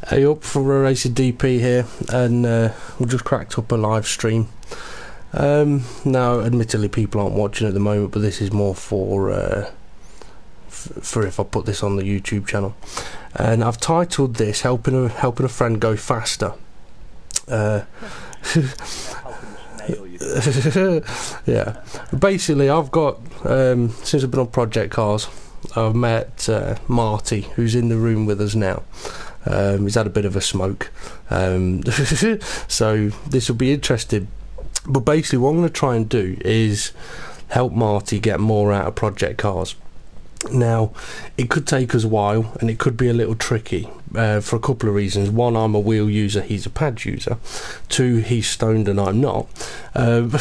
Hey up for a race of DP here, and we just cracked up a live stream. Now, admittedly, people aren't watching at the moment, but this is more for if I put this on the YouTube channel. And I've titled this "Helping a Friend Go Faster." Yeah, basically, I've got since I've been on Project Cars, I've met Marty, who's in the room with us now. He's had a bit of a smoke, so this will be interesting. But basically what I'm going to try and do is help Marty get more out of Project Cars. Now, it could take us a while and it could be a little tricky for a couple of reasons. One, I'm a wheel user, he's a pad user. Two, he's stoned and I'm not. And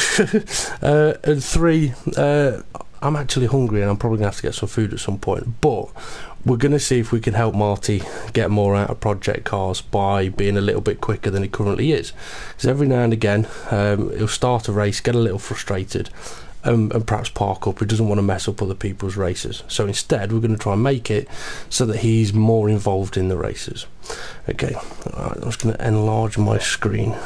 three, I'm actually hungry and I'm probably going to have to get some food at some point. But we're going to see if we can help Marty get more out of Project Cars by being a little bit quicker than he currently is. Because every now and again, he'll start a race, get a little frustrated, and perhaps park up. He doesn't want to mess up other people's races. So instead, we're going to try and make it so that he's more involved in the races. Okay, alright, I'm just going to enlarge my screen.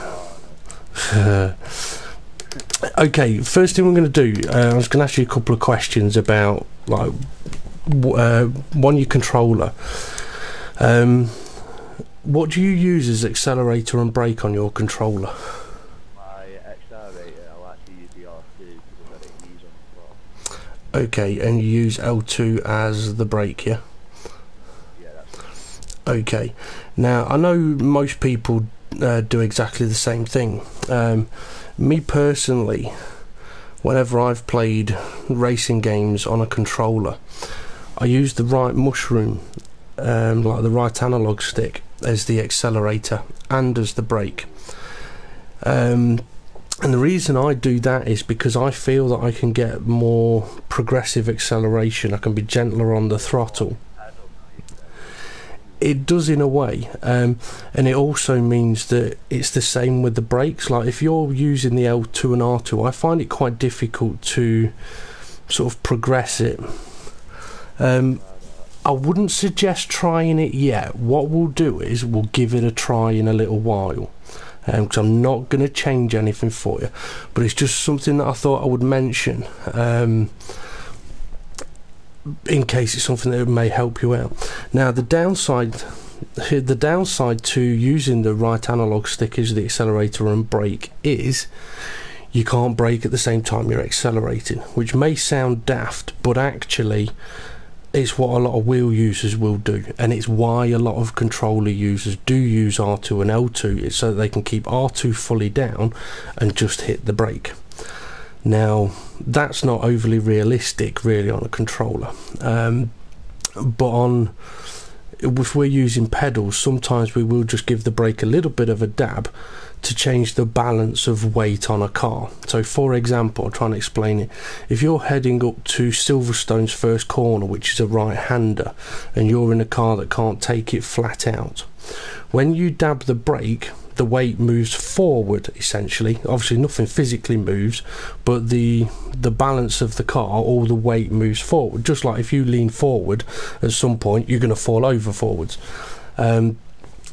Okay, first thing we're going to do, I was going to ask you a couple of questions about, like, one, your controller. What do you use as accelerator and brake on your controller? My accelerator, I'll actually use the R2 because I don't use on the floor. Okay, and you use L2 as the brake, yeah? Yeah, that's it. Okay, now I know most people do exactly the same thing. Me personally, whenever I've played racing games on a controller, I use the right mushroom, like the right analog stick, as the accelerator and as the brake. And the reason I do that is because I feel that I can get more progressive acceleration. I can be gentler on the throttle. It does in a way, and it also means that it's the same with the brakes. Like if you're using the L2 and R2, I find it quite difficult to sort of progress it. I wouldn't suggest trying it yet. What we'll do is we'll give it a try in a little while, because I'm not going to change anything for you, but it's just something that I thought I would mention, in case it's something that may help you out. Now, the downside to using the right analog stick as the accelerator and brake is you can't brake at the same time you're accelerating, which may sound daft, but actually it's what a lot of wheel users will do, and it's why a lot of controller users do use R2 and L2. It's so that they can keep R2 fully down and just hit the brake. Now, that's not overly realistic really on a controller, but if we're using pedals, sometimes we will just give the brake a little bit of a dab to change the balance of weight on a car. So for example, I'll try and explain it. If you're heading up to Silverstone's first corner, which is a right-hander, and you're in a car that can't take it flat out, when you dab the brake, the weight moves forward essentially. Obviously nothing physically moves, but the balance of the car, all the weight moves forward. Just like if you lean forward at some point, you're going to fall over forwards.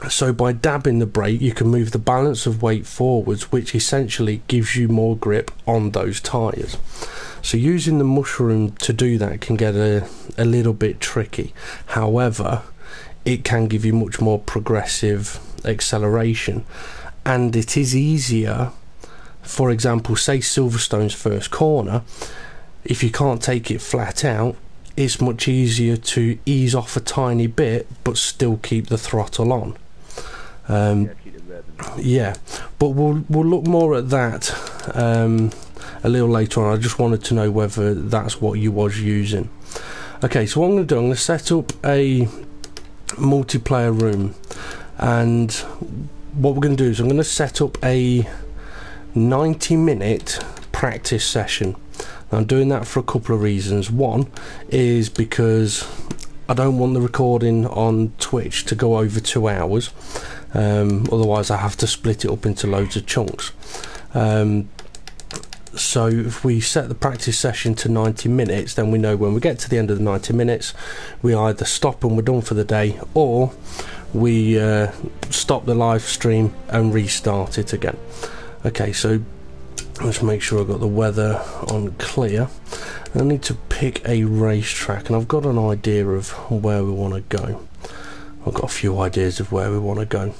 So by dabbing the brake, you can move the balance of weight forwards, which essentially gives you more grip on those tyres. So using the mushroom to do that can get a little bit tricky. However, it can give you much more progressive acceleration, and it is easier. For example, say Silverstone's first corner, if you can't take it flat out, it's much easier to ease off a tiny bit but still keep the throttle on. Yeah, but we'll look more at that a little later on. I just wanted to know whether that's what you was using. Okay, so what I'm going to do, I'm going to set up a multiplayer room, and what we're going to do is I'm going to set up a 90-minute practice session. Now, I'm doing that for a couple of reasons. One is because I don't want the recording on Twitch to go over 2 hours, otherwise I have to split it up into loads of chunks. So if we set the practice session to 90 minutes, then we know when we get to the end of the 90 minutes, we either stop and we're done for the day, or we stop the live stream and restart it again. Okay, so let's make sure I've got the weather on clear. I need to pick a racetrack, and I've got an idea of where we want to go. I've got a few ideas of where we want to go.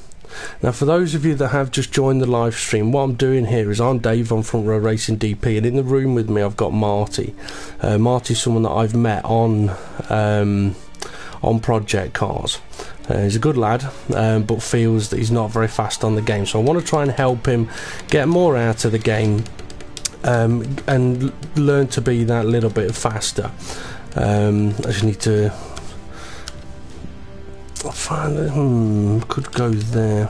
Now, for those of you that have just joined the live stream, what I'm doing here is I'm Dave on Front Row Racing DP, and in the room with me I've got Marty. Marty's someone that I've met on Project Cars. He's a good lad, but feels that he's not very fast on the game, so I want to try and help him get more out of the game, and learn to be that little bit faster. I just need to find it. Could go there.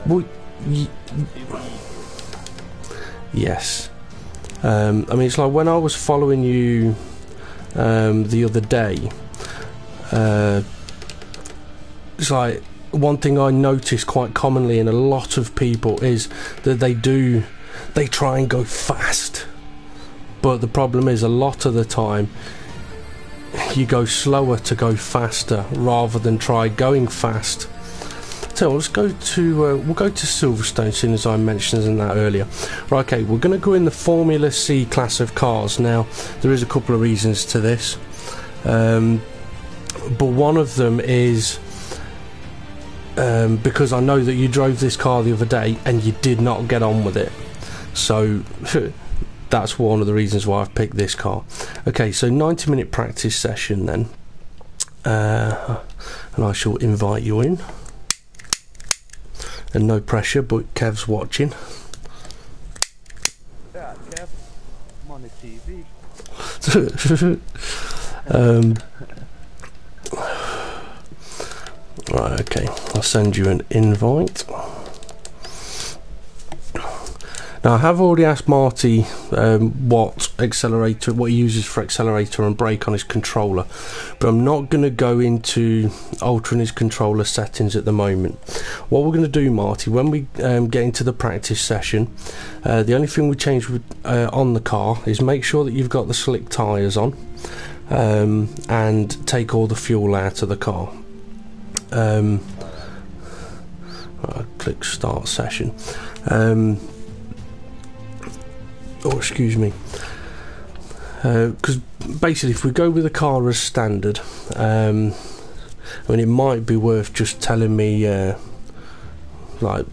Well, yes. I mean, it's like when I was following you the other day. It's like one thing I notice quite commonly in a lot of people is that they try and go fast, but the problem is a lot of the time you go slower to go faster rather than try going fast. So let's go to we'll go to Silverstone, soon as I mentioned in that earlier. Right, okay, we're going to go in the Formula C class of cars. Now there is a couple of reasons to this, but one of them is because I know that you drove this car the other day and you did not get on with it, so that's one of the reasons why I've picked this car. Okay, so 90-minute practice session then, and I shall invite you in, and no pressure, but Kev's watching. Yeah, Kev, I'm on the TV. Right, okay, I'll send you an invite. Now, I have already asked Marty what he uses for accelerator and brake on his controller, but I'm not going to go into altering his controller settings at the moment. What we're going to do, Marty, when we get into the practice session, the only thing we change on the car is make sure that you've got the slick tyres on, and take all the fuel out of the car. I'll click start session. Excuse me, because basically if we go with the car as standard, I mean, it might be worth just telling me what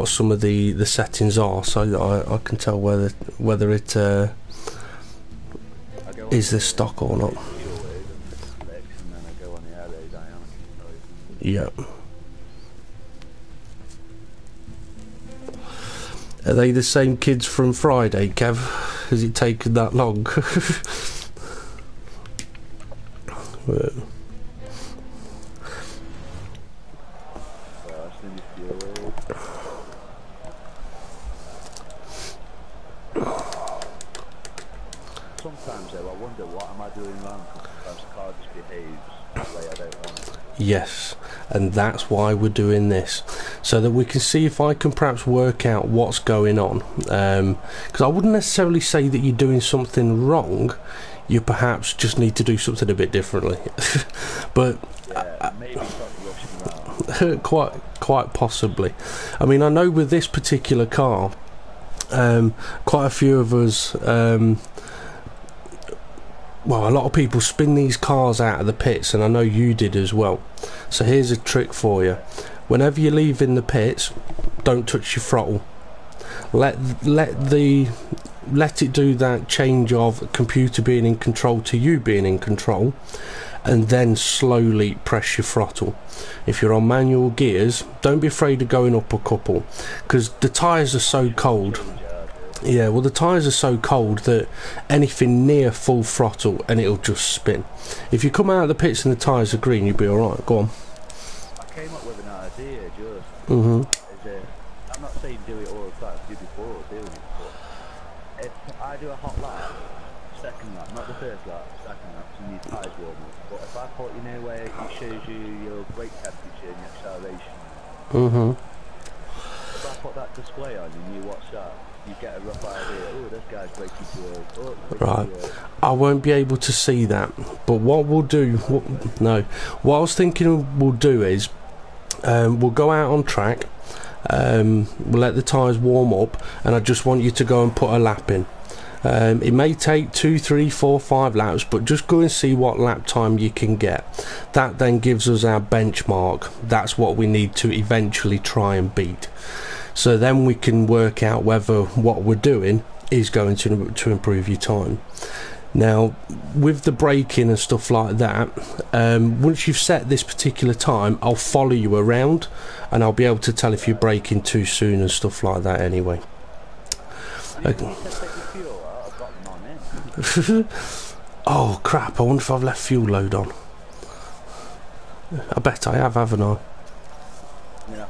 some of the settings are, so that I can tell whether it is the stock or not. Yeah. Are they the same kids from Friday, Kev? Has it taken that long? Sometimes though, I wonder what am I doing wrong, because the car just behaves the way I don't want it. Yes, and that's why we're doing this, so that we can see if I can perhaps work out what's going on, because I wouldn't necessarily say that you're doing something wrong, you perhaps just need to do something a bit differently. But yeah, maybe stop rushing around. quite possibly. I mean, I know with this particular car, quite a few of us, well, a lot of people spin these cars out of the pits, and I know you did as well. So here's a trick for you. Whenever you leave in the pits, don't touch your throttle. Let it do that change of computer being in control to you being in control, and then slowly press your throttle. If you're on manual gears, don't be afraid of going up a couple, because the tyres are so cold. Yeah, well, the tyres are so cold that anything near full throttle and it'll just spin. If you come out of the pits and the tyres are green, you'll be alright. Go on. I came up with an idea, just I'm not saying do it all the time, do before doing it, but if I do a hot lap, second lap, not the first lap, second lap, so you need tyres warm up. But if I put, you know, where it shows you your brake temperature and your acceleration, if I put that display on and you watch that, you get a rough idea. Oh, this guy's breaking too early. Oh, Right. I won't be able to see that, but what we'll do, what I was thinking we'll do is we'll go out on track, we'll let the tyres warm up, and I just want you to go and put a lap in. It may take 2, 3, 4, 5 laps, but just go and see what lap time you can get. That then gives us our benchmark. That's what we need to eventually try and beat. So then we can work out whether what we're doing is going to improve your time. Now, with the braking and stuff like that, once you've set this particular time, I'll follow you around and I'll be able to tell if you're braking too soon and stuff like that anyway. Okay. Oh crap, I wonder if I've left fuel load on. I bet I have, haven't I? I'm gonna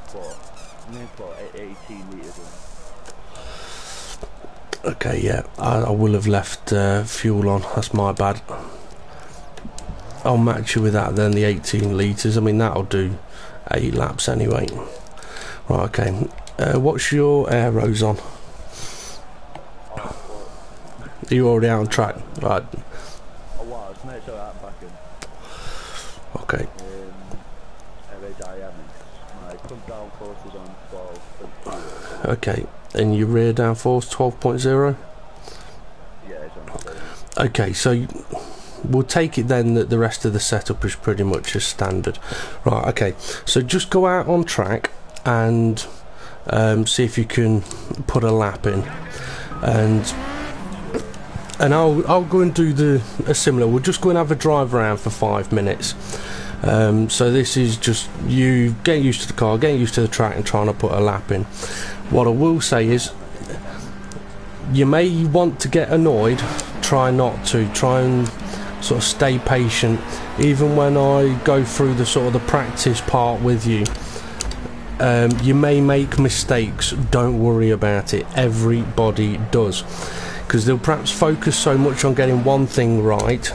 put 18 litres in. Okay, yeah, I will have left fuel on, that's my bad. I'll match you with that then, the 18 litres. I mean, that'll do 8 laps anyway. Right, okay. What's your arrows on? Are you already out on track? Right. I was, mate, so I'm back in. Okay. Aerodynamics. My front down force is on 12. Okay. And your rear downforce 12.0? Yeah, it's on 7. Okay, so we'll take it then that the rest of the setup is pretty much as standard. Right, okay. So just go out on track and see if you can put a lap in. And I'll go and do a similar. We'll just go and have a drive around for 5 minutes. So this is just you getting used to the car, getting used to the track, and trying to put a lap in. What I will say is, you may want to get annoyed. Try not to. Try and sort of stay patient. Even when I go through the sort of the practice part with you, you may make mistakes. Don't worry about it. Everybody does. Because they'll perhaps focus so much on getting one thing right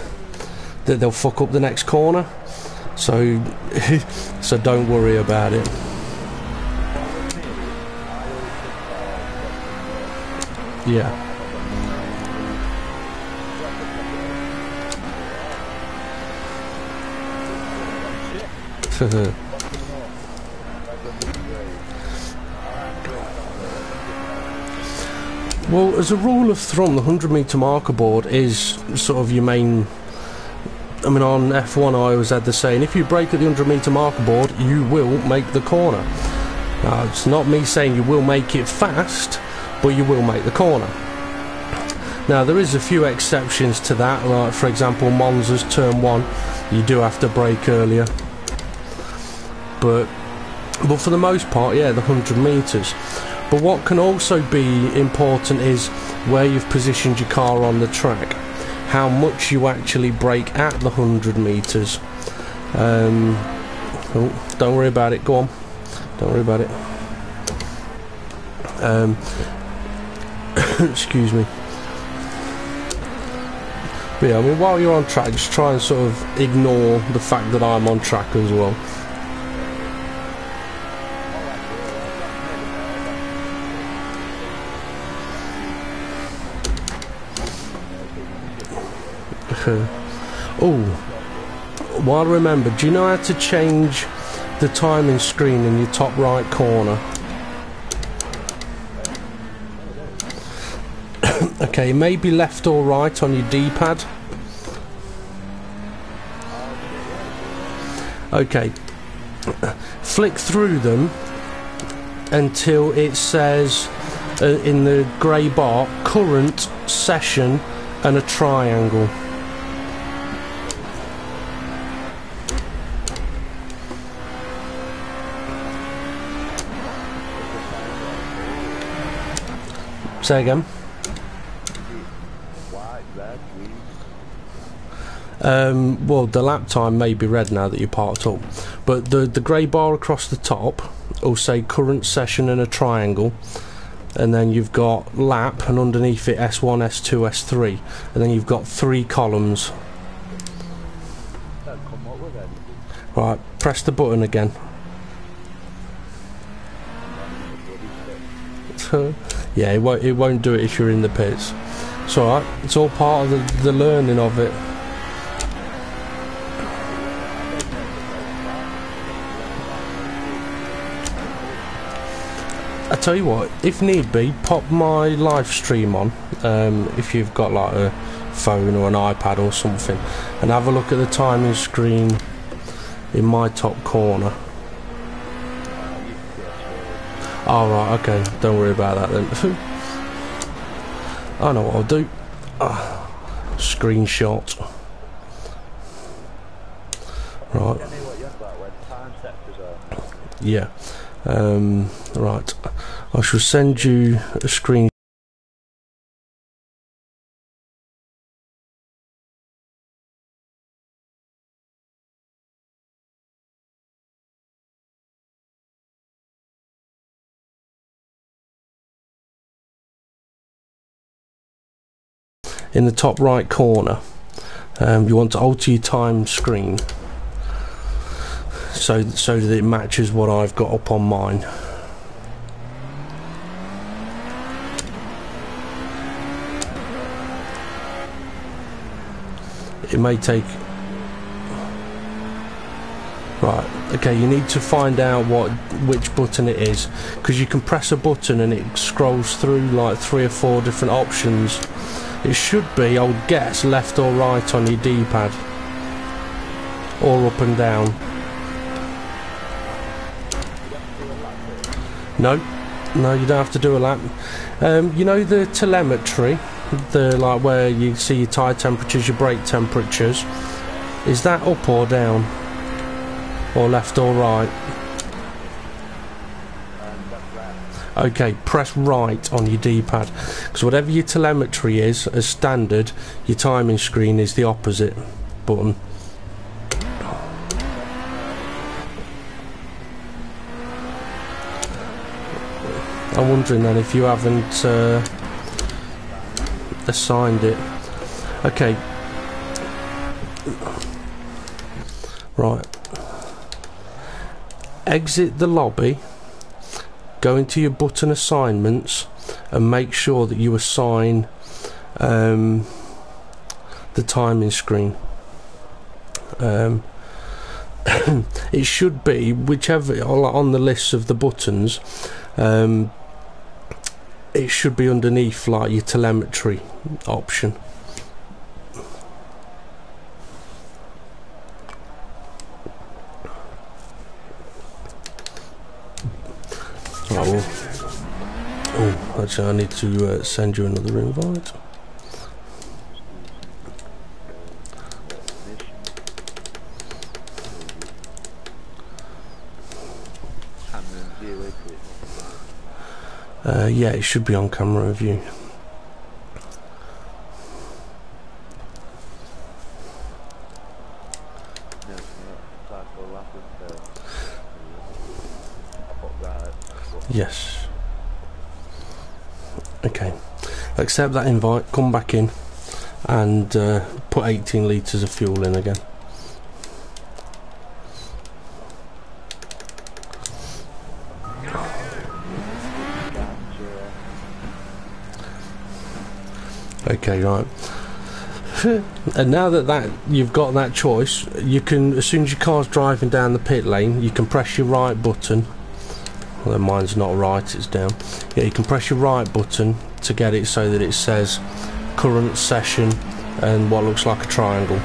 that they'll fuck up the next corner. So, so don't worry about it. Yeah. Well, as a rule of thumb, the 100-metre marker board is sort of your main. I mean, on F1 I always had the saying, if you brake at the 100-metre marker board, you will make the corner. Now, it's not me saying you will make it fast, but you will make the corner. Now, there is a few exceptions to that, like, for example, Monza's turn 1, you do have to brake earlier. But for the most part, yeah, the 100 metres. But what can also be important is where you've positioned your car on the track, how much you actually brake at the 100 metres. Oh, don't worry about it, go on, don't worry about it. Excuse me. But yeah, I mean, while you're on track, just try and sort of ignore the fact that I'm on track as well. Oh, well, remember, do you know how to change the timing screen in your top right corner? Okay, maybe left or right on your D-pad. Okay, flick through them until it says in the grey bar, current, session and a triangle. Say again. White, red, green. Well, the lap time may be red now that you're parked up, but the grey bar across the top will say current session and a triangle, and then you've got lap, and underneath it S1, S2, S3, and then you've got 3 columns. Don't come up with anything. Right, press the button again. Yeah, it won't do it if you're in the pits. It's alright, it's all part of the learning of it. I tell you what, if need be, pop my live stream on, if you've got like a phone or an iPad or something, and have a look at the timing screen in my top corner. Oh right, okay, don't worry about that then. I know what I'll do. Screenshot. Right. Yeah. Right. I shall send you a screen. In the top right corner, you want to alter your time screen so that it matches what I've got up on mine. It may take... Right, okay, you need to find out which button it is, because you can press a button and it scrolls through like 3 or 4 different options. It should be, I would guess, left or right on your D-pad, or up and down. No, you don't have to do a lap. You know the telemetry, like where you see your tyre temperatures, your brake temperatures. Is that up or down, or left or right? Okay, press right on your D-pad, because whatever your telemetry is as standard, your timing screen is the opposite button. I'm wondering then if you haven't assigned it. Okay. Right. Exit the lobby. Go into your button assignments and make sure that you assign the timing screen. It should be whichever on the list of the buttons. It should be underneath like your telemetry option. Oh, actually I need to send you another invite. Yeah, it should be on camera view. Yes. Okay. Accept that invite, come back in and put 18 litres of fuel in again. Okay, right. And now that you've got that choice, you can, as soon as your car's driving down the pit lane, you can press your right button. Well, mine's not right, it's down. Yeah, you can press your right button to get it so that it says current session and what looks like a triangle.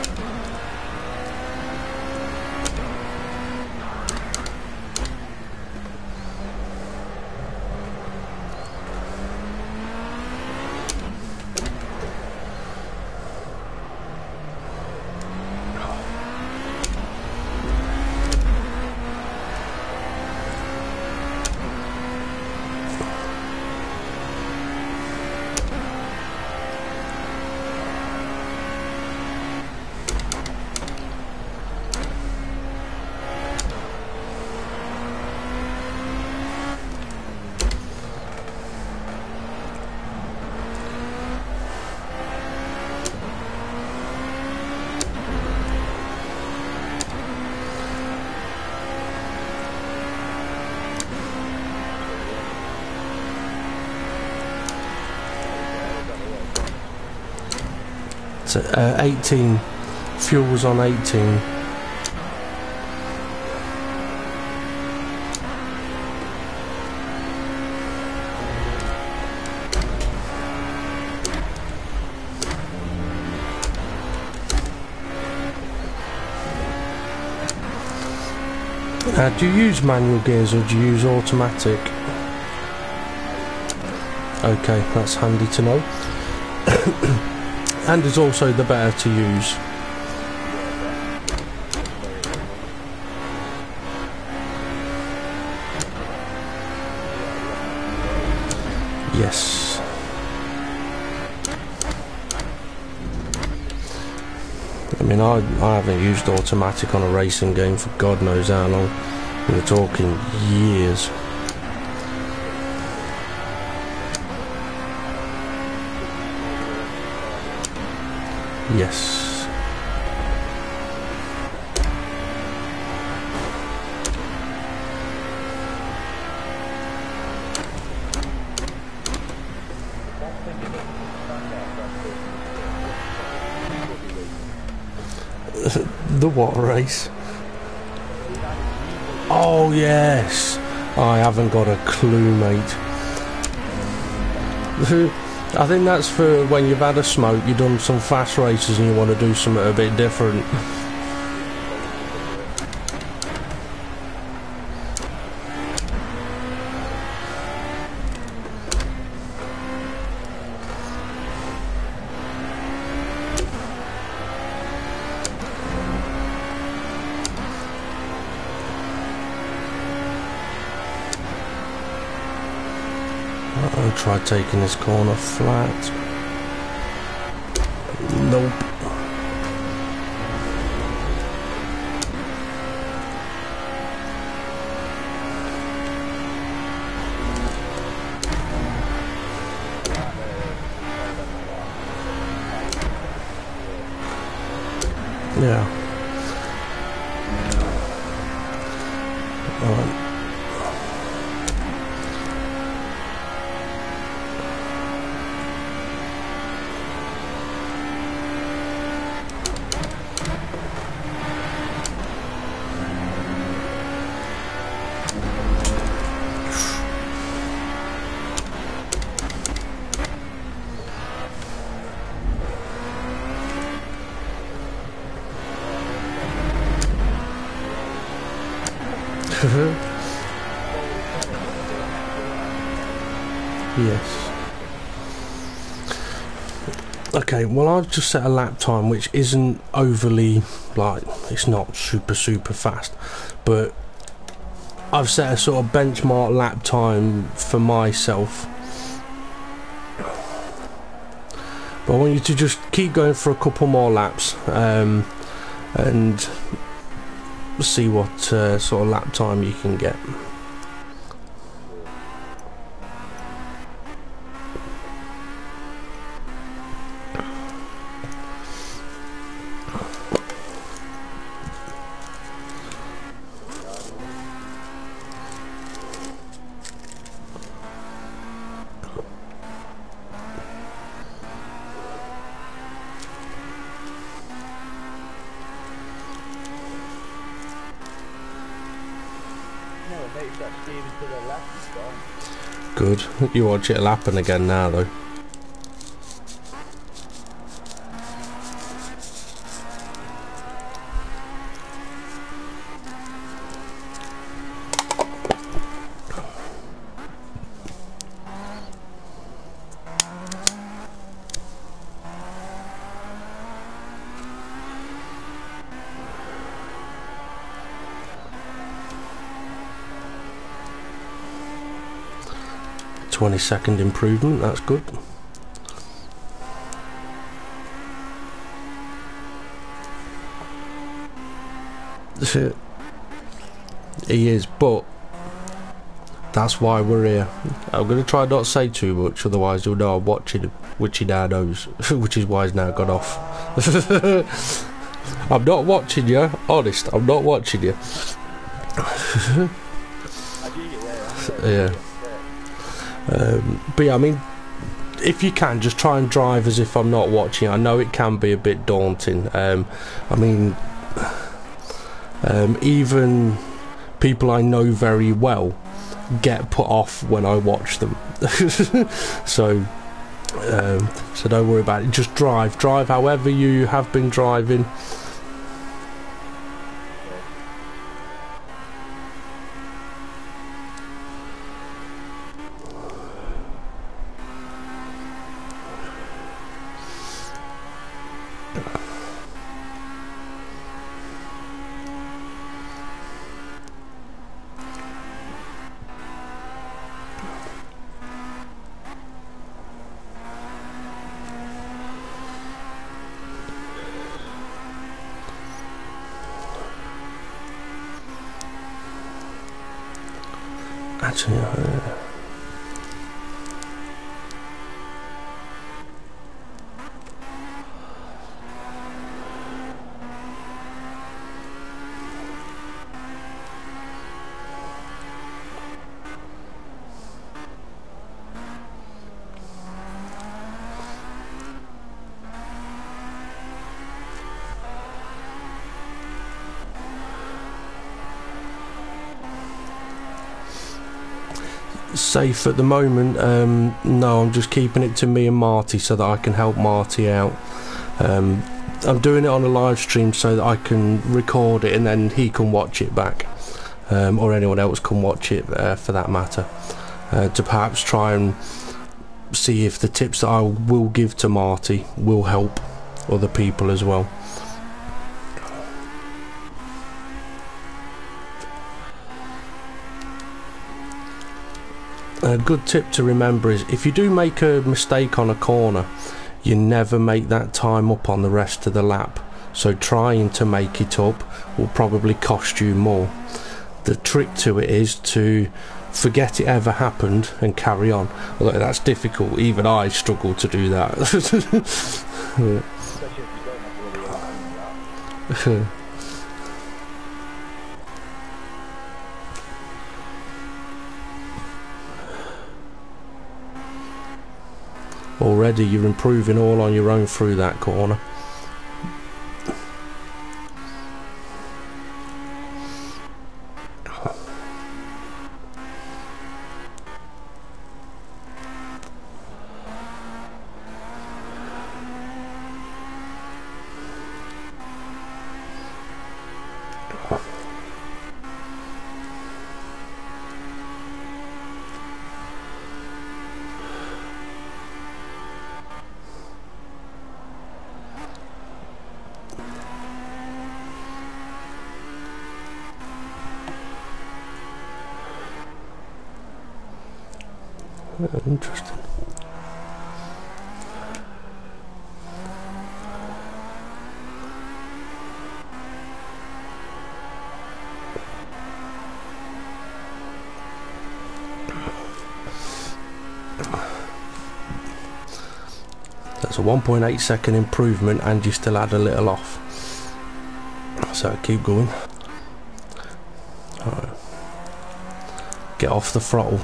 So 18. Fuel was on 18. Do you use manual gears or do you use automatic? Okay, that's handy to know. And is also the better to use. Yes. I mean, I haven't used automatic on a racing game for God knows how long. We're talking years. Yes. The what race? Oh yes. I haven't got a clue, mate. I think that's for when you've had a smoke, you've done some fast races and you want to do something a bit different. I'll try taking this corner flat. Nope. Yeah. Yes. Okay, well I've just set a lap time which isn't overly, like, it's not super fast, but I've set a sort of benchmark lap time for myself. But I want you to just keep going for a couple more laps and see what sort of lap time you can get. Good. You watch it happen again now, though. .20-second improvement, that's good. He is, but that's why we're here. I'm going to try not to say too much, otherwise you'll know I'm watching him, which he now knows, which is why he's now got off. I'm not watching you, honest, I'm not watching you. Yeah. But yeah, I mean, if you can, just try and drive as if I'm not watching. I know it can be a bit daunting. I mean, even people I know very well get put off when I watch them. So don't worry about it. Just drive however you have been driving. Actually, safe at the moment. No, I'm just keeping it to me and Marty so that I can help Marty out. I'm doing it on a live stream so that I can record it and then he can watch it back, or anyone else can watch it for that matter, to perhaps try and see if the tips that I will give to Marty will help other people as well. A good tip to remember is if you do make a mistake on a corner, you never make that time up on the rest of the lap, so trying to make it up will probably cost you more. The trick to it is to forget it ever happened and carry on. Although that's difficult, even I struggle to do that. Already you're improving all on your own through that corner. Interesting. That's a 1.8 second improvement and you still add a little off. So keep going. All right. Get off the throttle.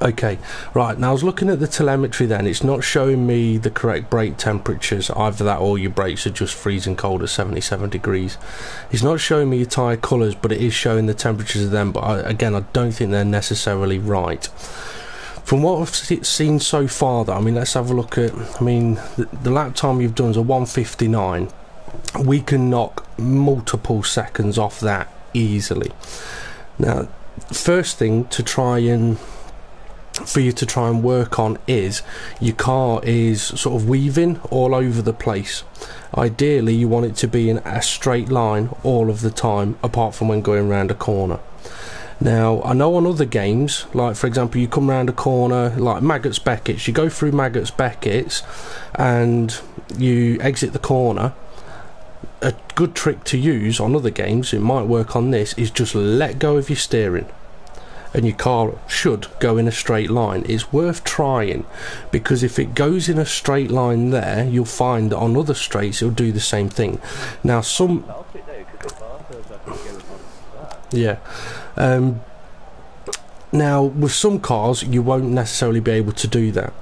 Okay, right, now I was looking at the telemetry then, it's not showing me the correct brake temperatures, either that or your brakes are just freezing cold at 77 degrees. It's not showing me your tyre colours, but it is showing the temperatures of them, but again, I don't think they're necessarily right. From what I've seen so far though, I mean, let's have a look at, I mean, the lap time you've done is a 1:59. We can knock multiple seconds off that easily. Now, first thing to try and for you to try and work on is your car is sort of weaving all over the place. Ideally you want it to be in a straight line all of the time, apart from when going around a corner. Now I know on other games, like for example you come around a corner like Maggotts Becketts, you go through Maggotts Becketts and you exit the corner. A good trick to use on other games, it might work on this, is just let go of your steering and your car should go in a straight line. It's worth trying, because if it goes in a straight line there, you'll find that on other straights it'll do the same thing. Now Yeah. Now, with some cars, you won't necessarily be able to do that.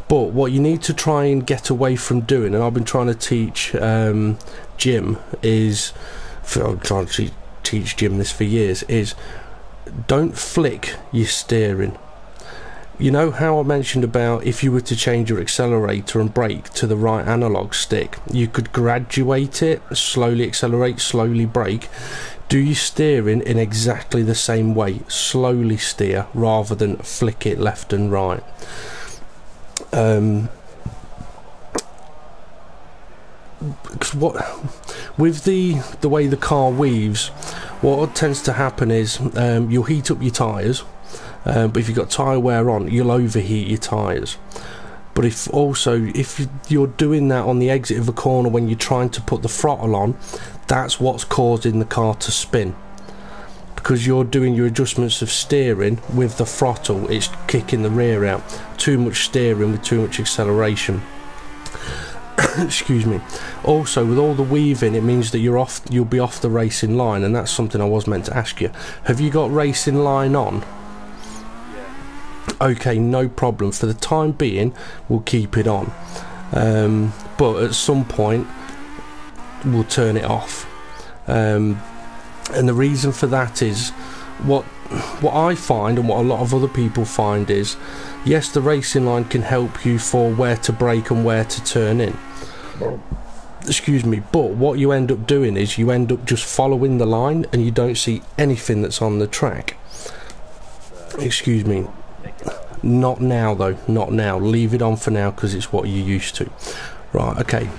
But what you need to try and get away from doing, and I've been trying to teach Jim is, I'm trying to teach Jim this for years, is don't flick your steering. You know how I mentioned about if you were to change your accelerator and brake to the right analog stick, you could graduate it, slowly accelerate, slowly brake. Do your steering in exactly the same way. Slowly steer rather than flick it left and right. Because what with the way the car weaves, what tends to happen is you'll heat up your tyres, but if you've got tyre wear on, you'll overheat your tyres. But if you're doing that on the exit of a corner when you're trying to put the throttle on, that's what's causing the car to spin, because you're doing your adjustments of steering with the throttle. It's kicking the rear out. Too much steering with too much acceleration. Excuse me. Also, with all the weaving, it means that you'll be off the racing line, and that's something I was meant to ask you. Have you got racing line on? Okay, no problem. For the time being, we'll keep it on, but at some point we'll turn it off. And the reason for that is what I find, and what a lot of other people find, is yes, the racing line can help you for where to brake and where to turn in. Excuse me, but what you end up doing is you end up just following the line and you don't see anything that's on the track. Excuse me. Not now though, not now. Leave it on for now because it's what you're used to. Right, okay.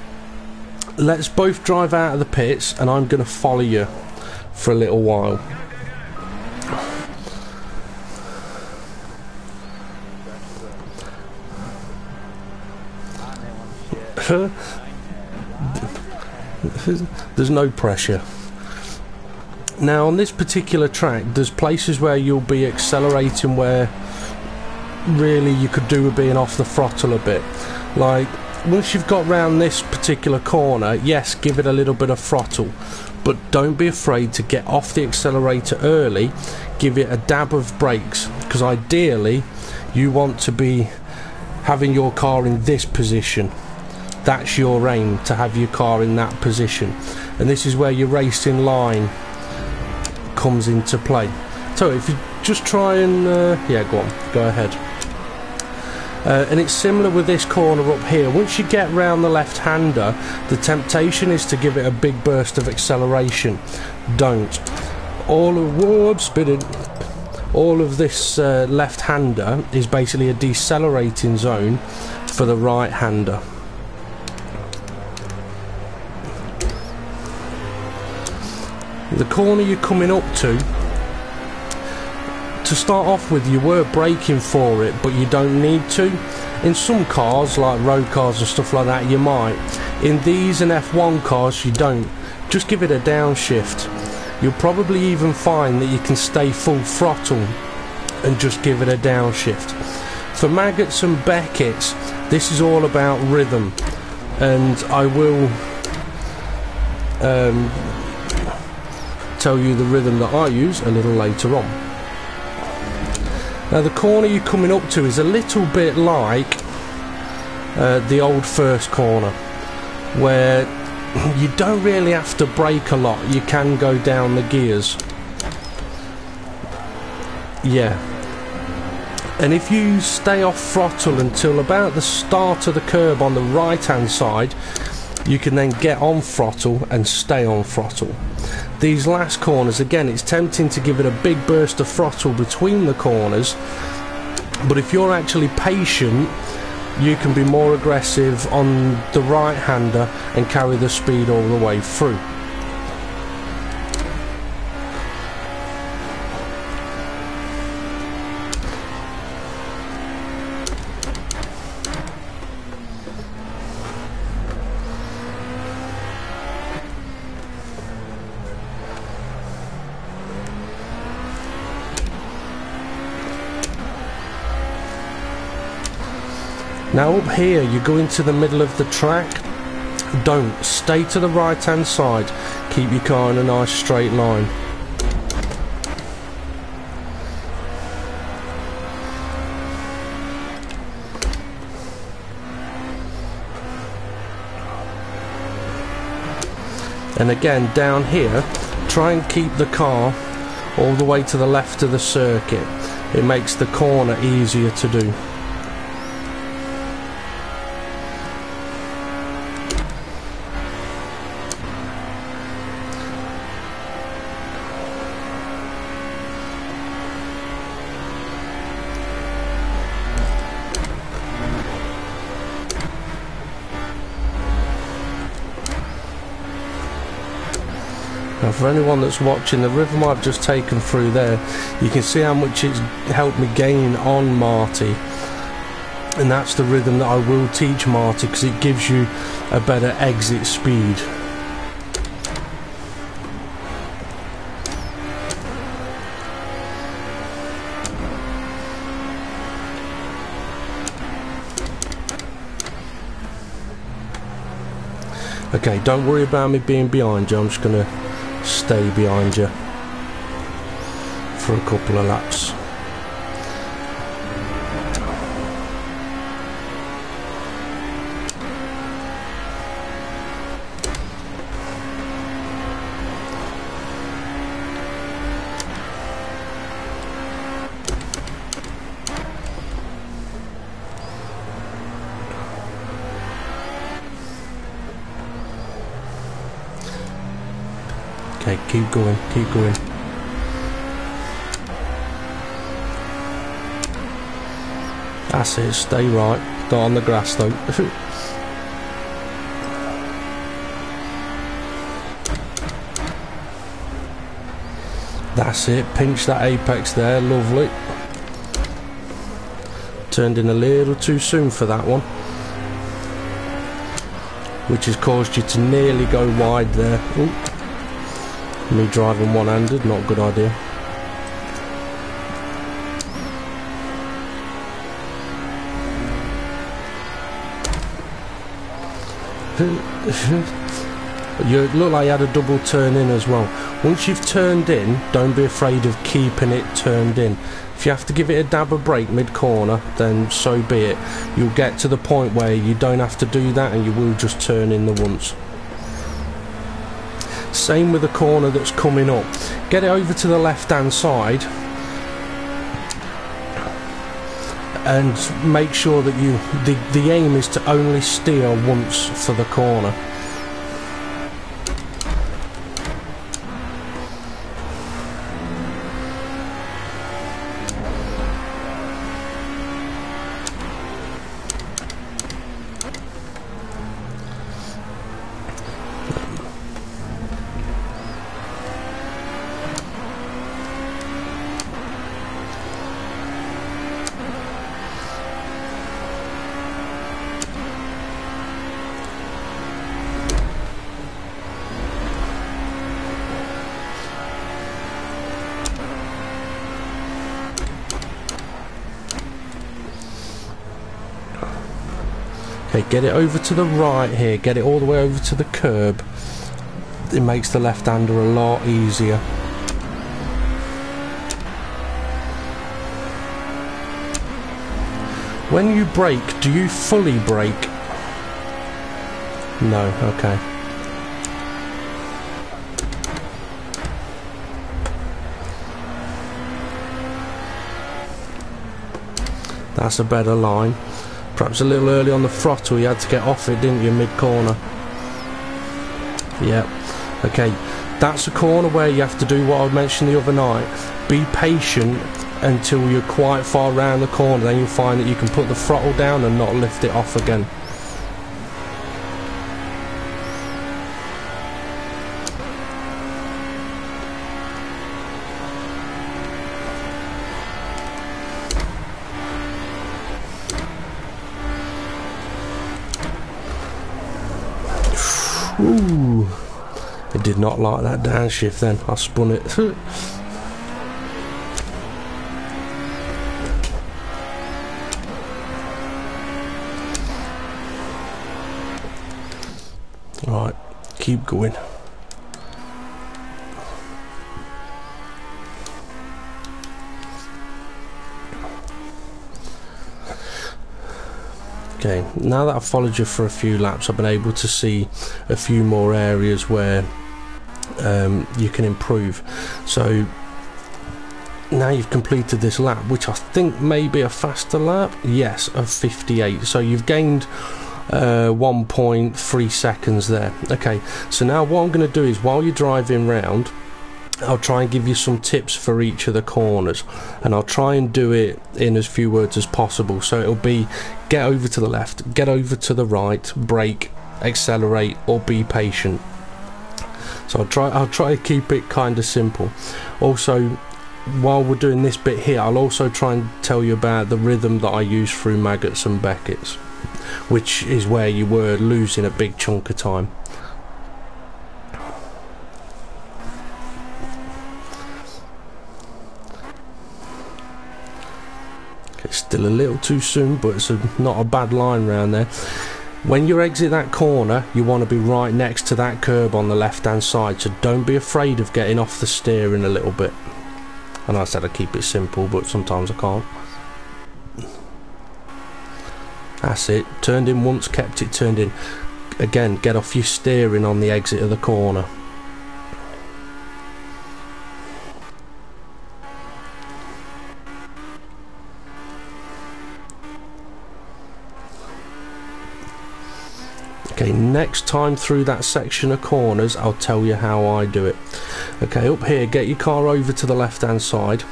Let's both drive out of the pits and I'm going to follow you for a little while. There's no pressure. Now on this particular track, there's places where you'll be accelerating where really you could do with being off the throttle a bit. Like once you've got round this particular corner, yes, give it a little bit of throttle, but don't be afraid to get off the accelerator early. Give it a dab of brakes, because ideally you want to be having your car in this position. That's your aim, to have your car in that position, and this is where your racing line comes into play. So if you just try and yeah, go on, go ahead. And it's similar with this corner up here. Once you get round the left-hander, the temptation is to give it a big burst of acceleration. Don't. All of this left-hander is basically a decelerating zone for the right-hander. The corner you're coming up to start off with, you were braking for it, but you don't need to. In some cars, like road cars and stuff like that, you might. In these and F1 cars, you don't. Just give it a downshift. You'll probably even find that you can stay full throttle and just give it a downshift. For Maggots and Beckett's, this is all about rhythm, and I will tell you the rhythm that I use a little later on. Now the corner you're coming up to is a little bit like the old first corner, where you don't really have to brake a lot. You can go down the gears. Yeah. And if you stay off throttle until about the start of the curb on the right hand side, you can then get on throttle and stay on throttle. These last corners, again, it's tempting to give it a big burst of throttle between the corners, but if you're actually patient, you can be more aggressive on the right hander and carry the speed all the way through. Now up here, you go into the middle of the track. Don't. Stay to the right hand side. Keep your car in a nice straight line. And again, down here, try and keep the car all the way to the left of the circuit. It makes the corner easier to do. Now, for anyone that's watching, the rhythm I've just taken through there, you can see how much it's helped me gain on Marty. And that's the rhythm that I will teach Marty, because it gives you a better exit speed. Okay, don't worry about me being behind you, I'm just going to stay behind you for a couple of laps. Okay, keep going, keep going. That's it, stay right. Not on the grass though. That's it, pinch that apex there, lovely. Turned in a little too soon for that one, which has caused you to nearly go wide there. Ooh. Me driving one-handed, not a good idea. You look like you had a double turn in as well. Once you've turned in, don't be afraid of keeping it turned in. If you have to give it a dab of brake mid-corner, then so be it. You'll get to the point where you don't have to do that and you will just turn in the once. Same with the corner that's coming up. Get it over to the left hand side and make sure that the aim is to only steer once for the corner. Okay, get it over to the right here, get it all the way over to the curb. It makes the left-hander a lot easier. When you brake, do you fully brake? No, okay. That's a better line. Perhaps a little early on the throttle, you had to get off it, didn't you, mid-corner? Yep. Okay, that's a corner where you have to do what I mentioned the other night. Be patient until you're quite far round the corner, then you'll find that you can put the throttle down and not lift it off again. Ooh, I did not like that downshift then. I spun it. Right, keep going. Okay, now that I've followed you for a few laps, I've been able to see a few more areas where you can improve. So now you've completed this lap, which I think may be a faster lap. Yes, of 58. So you've gained 1.3 seconds there. Okay, so now what I'm going to do is, while you're driving round, I'll try and give you some tips for each of the corners, and I'll try and do it in as few words as possible. So it'll be: get over to the left, get over to the right, brake, accelerate, or be patient. So I'll try to keep it kind of simple. Also, while we're doing this bit here, I'll also try and tell you about the rhythm that I use through Maggotts and Becketts, which is where you were losing a big chunk of time. Okay, still a little too soon, but it's not a bad line round there. When you exit that corner, you want to be right next to that curb on the left hand side, so don't be afraid of getting off the steering a little bit. And I said I keep it simple, but sometimes I can't. That's it. Turned in once, kept it turned in. Again, get off your steering on the exit of the corner. Okay, next time through that section of corners, I'll tell you how I do it. Okay, up here, get your car over to the left hand side.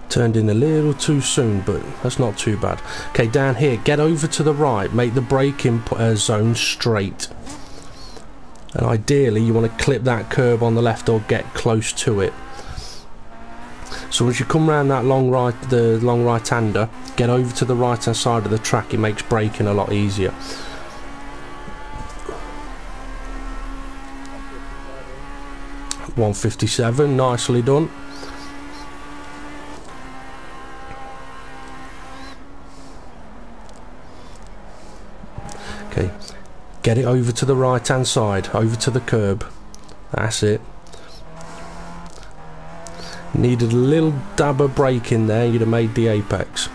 Turned in a little too soon, but that's not too bad. Okay, down here, get over to the right, make the braking zone straight. And ideally, you want to clip that curb on the left or get close to it. So as you come round that the long right-hander, get over to the right-hand side of the track. It makes braking a lot easier. .157, nicely done. Okay, get it over to the right-hand side, over to the curb. That's it. Needed a little dab of brake in there, you'd have made the apex.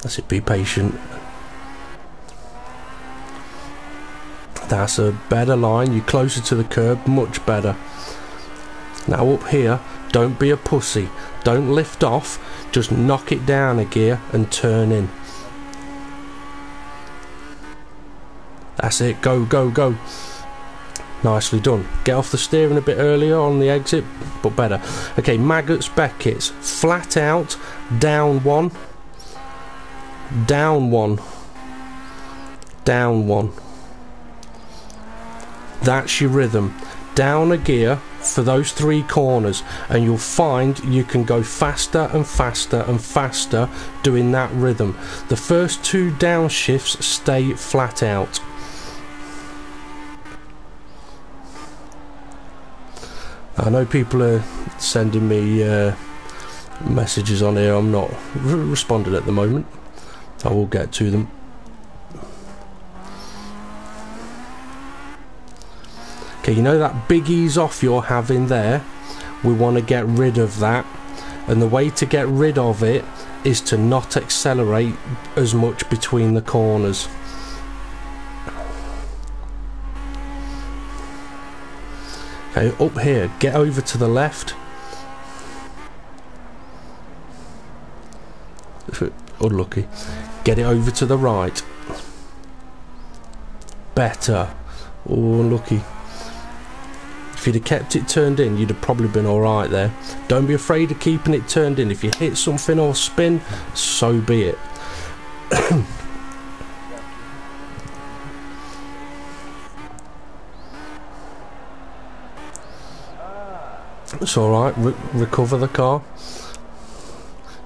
That's it, be patient. That's a better line, you're closer to the curb, much better. Now up here, don't be a pussy, don't lift off, just knock it down a gear and turn in. That's it, go, go, go. Nicely done. Get off the steering a bit earlier on the exit, but better. Okay, Maggotts, Becketts, flat out, down one, down one, down one. That's your rhythm. Down a gear for those three corners, and you'll find you can go faster and faster and faster doing that rhythm. The first two downshifts stay flat out. I know people are sending me messages on here. I'm not responding at the moment. I will get to them. Okay, you know that big ease off you're having there? We want to get rid of that, and the way to get rid of it is to not accelerate as much between the corners. Okay, up here, get over to the left. Unlucky. Get it over to the right. Better. Oh, unlucky. If you'd have kept it turned in, you'd have probably been alright there. Don't be afraid of keeping it turned in. If you hit something or spin, so be it. It's alright, recover the car.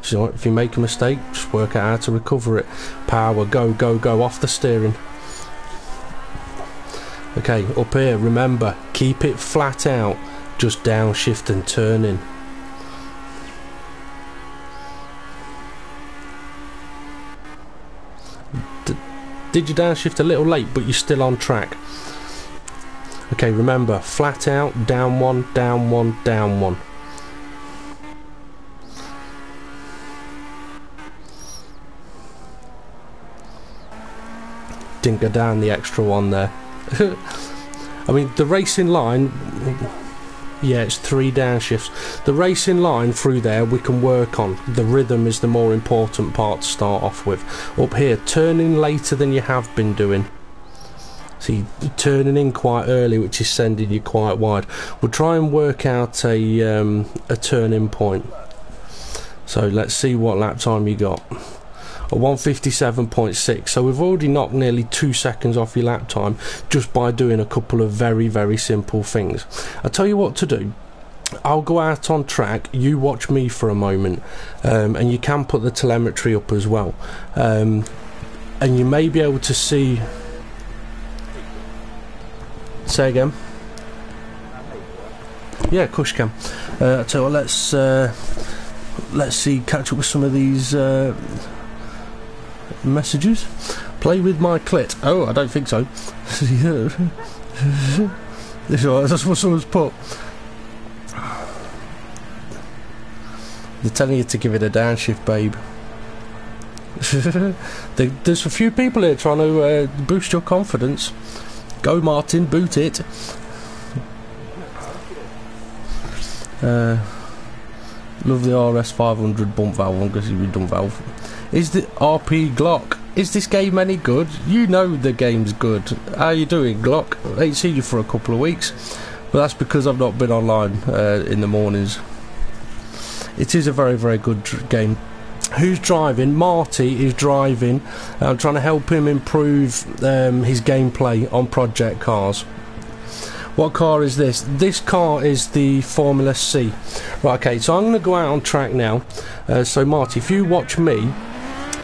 So if you make a mistake, just work out how to recover it. Power, go, go, go, off the steering. Okay, up here, remember, keep keep it flat out, just downshift and turn in. Did you downshift a little late, but you're still on track? Okay, remember, flat out, down one, down one, down one. Didn't go down the extra one there. I mean, the racing line, yeah, it's 3 downshifts. The racing line through there we can work on. The rhythm is the more important part to start off with. Up here, turning later than you have been doing. See, turning in quite early, which is sending you quite wide. We'll try and work out a turn-in point. So let's see what lap time you got. A 1:57.6. So we've already knocked nearly 2 seconds off your lap time just by doing a couple of very, very simple things. I'll tell you what to do. I'll go out on track, you watch me for a moment, and you can put the telemetry up as well, and you may be able to see. Say again. Yeah, of course you can. So let's see, catch up with some of these messages. Play with my clit. Oh, I don't think so. That's what someone's put. They're telling you to give it a downshift, babe. There's a few people here trying to boost your confidence. Go Martin, boot it. Love the RS 500 bump valve one because it's done valve. Is the RP Glock? Is this game any good? You know the game's good. How you doing, Glock? I ain't seen you for a couple of weeks, but that's because I've not been online in the mornings. It is a very, very good game. Who's driving? Marty is driving. I'm trying to help him improve his gameplay on Project Cars. What car is this? This car is the Formula C. Right, okay, so I'm going to go out on track now. So Marty, if you watch me,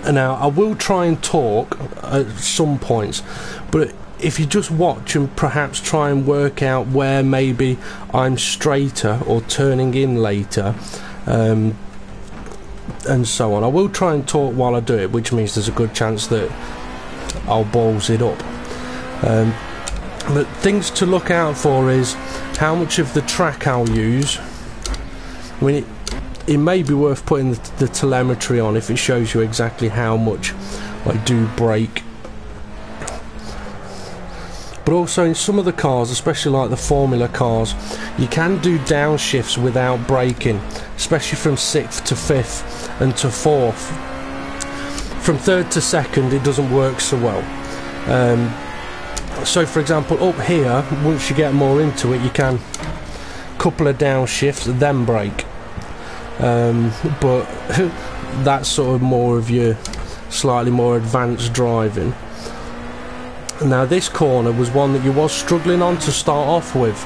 now I will try and talk at some points, but if you just watch and perhaps try and work out where maybe I'm straighter or turning in later, and so on. I will try and talk while I do it, which means there's a good chance that I'll balls it up. But things to look out for is how much of the track I'll use. I mean, it may be worth putting the telemetry on if it shows you exactly how much I do brake. But also in some of the cars, especially like the Formula cars, you can do downshifts without braking, especially from 6th to 5th and to 4th. From 3rd to 2nd it doesn't work so well. So for example, up here, once you get more into it, you can couple of downshifts then brake. But that's sort of more of your slightly more advanced driving. Now this corner was one that you was struggling on to start off with.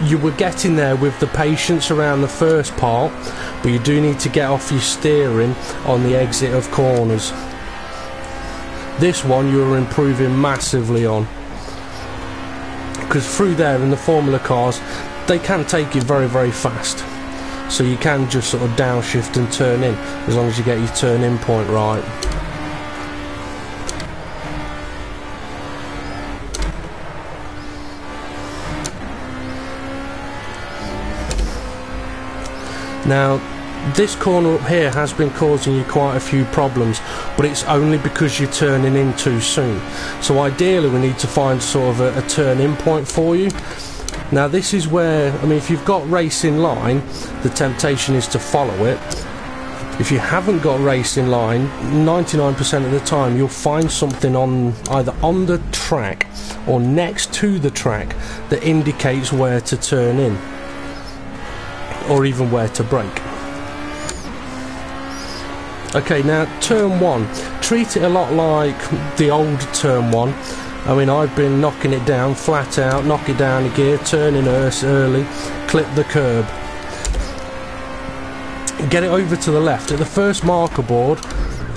You were getting there with the patience around the first part, but you do need to get off your steering on the exit of corners. This one you were improving massively on, because through there in the Formula cars they can take it very, very fast, so you can just sort of downshift and turn in as long as you get your turn in point right. Now this corner up here has been causing you quite a few problems, but it's only because you're turning in too soon. So ideally we need to find sort of a turn in point for you. Now this is where, I mean, if you've got racing line, the temptation is to follow it. If you haven't got racing line, 99% of the time you'll find something on either on the track or next to the track that indicates where to turn in, or even where to brake. Okay, now turn 1, treat it a lot like the old turn 1. I mean, I've been knocking it down flat out, knock it down a gear, turn in early, clip the curb, get it over to the left. At the first marker board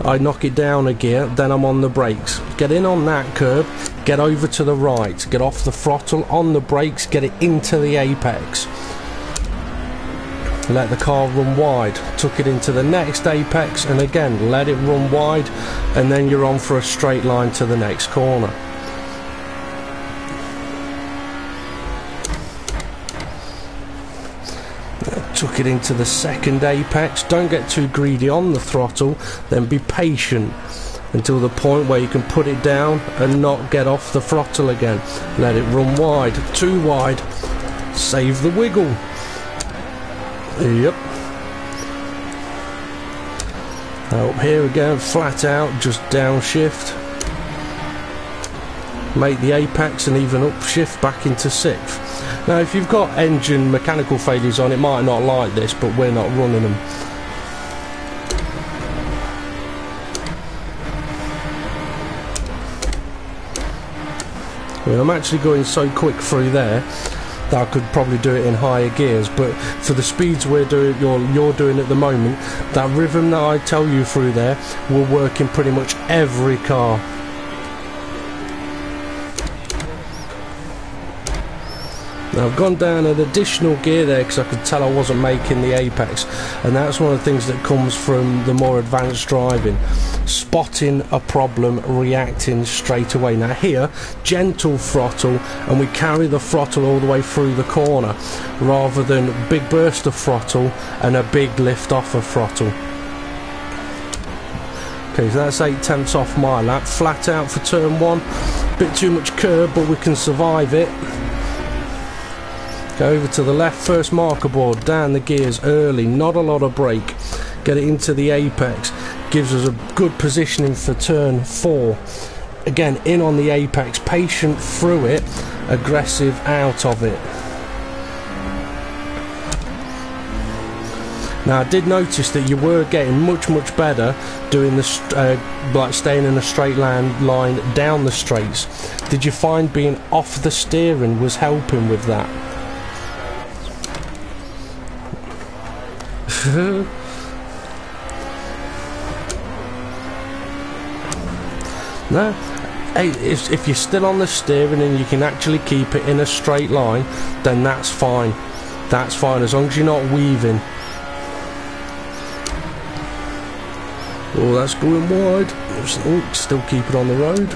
I knock it down a gear, then I'm on the brakes, get in on that curb, get over to the right, get off the throttle, on the brakes, get it into the apex. Let the car run wide, took it into the next apex, and again let it run wide, and then you're on for a straight line to the next corner. Took it into the second apex. Don't get too greedy on the throttle, then be patient until the point where you can put it down and not get off the throttle again. Let it run wide, too wide, save the wiggle. Yep. Up here again, flat out, just downshift. Make the apex and even upshift back into 6th. Now if you've got engine mechanical failures on, it might not like this, but we're not running them. Well, I'm actually going so quick through there that I could probably do it in higher gears, but for the speeds you're doing at the moment, that rhythm that I tell you through there will work in pretty much every car. Now I've gone down an additional gear there because I could tell I wasn't making the apex, and that's one of the things that comes from the more advanced driving. Spotting a problem, reacting straight away. Now here, gentle throttle, and we carry the throttle all the way through the corner, rather than big burst of throttle and a big lift off of throttle. Okay, so that's 8/10 off my lap. Flat out for turn 1. Bit too much curb, but we can survive it. Go over to the left, first marker board, down the gears early, not a lot of brake. Get it into the apex. Gives us a good positioning for turn 4. Again, in on the apex, patient through it, aggressive out of it. Now I did notice that you were getting much better doing the like staying in a straight line down the straights. Did you find being off the steering was helping with that? No, hey, if you're still on the steering and you can actually keep it in a straight line, then that's fine. That's fine as long as you're not weaving. Oh, that's going wide. Oh, still keep it on the road.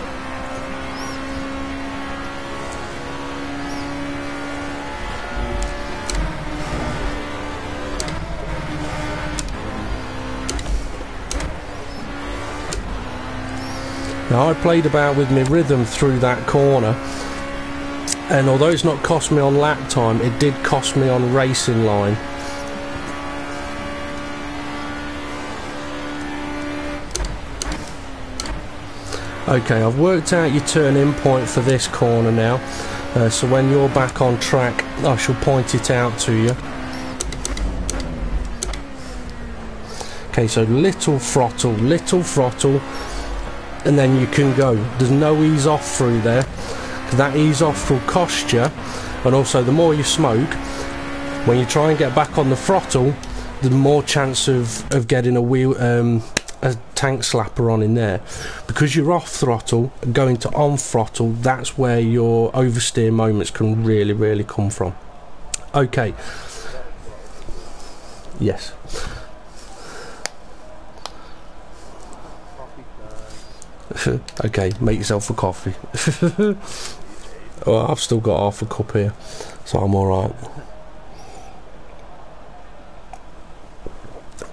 Now I played about with my rhythm through that corner, and although it's not cost me on lap time, it did cost me on racing line. Okay, I've worked out your turn-in point for this corner now, so when you're back on track I shall point it out to you. Okay, so little throttle, and then you can go. There's no ease off through there, because that ease off will cost you, and also the more you smoke, when you try and get back on the throttle, the more chance of getting a tank slapper on in there. Because you're off throttle, going to on throttle, that's where your oversteer moments can really come from. Okay. Yes. Okay, make yourself a coffee. Well, I've still got half a cup here, so I'm alright.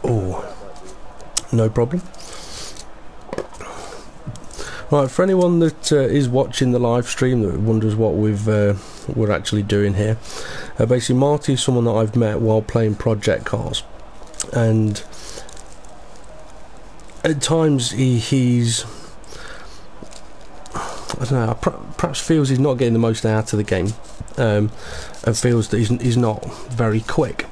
Oh, no problem. Right, for anyone that is watching the live stream that wonders what we're actually doing here, basically Marty is someone that I've met while playing Project Cars, and at times he's I don't know, perhaps feels he's not getting the most out of the game, and feels that he's not very quick.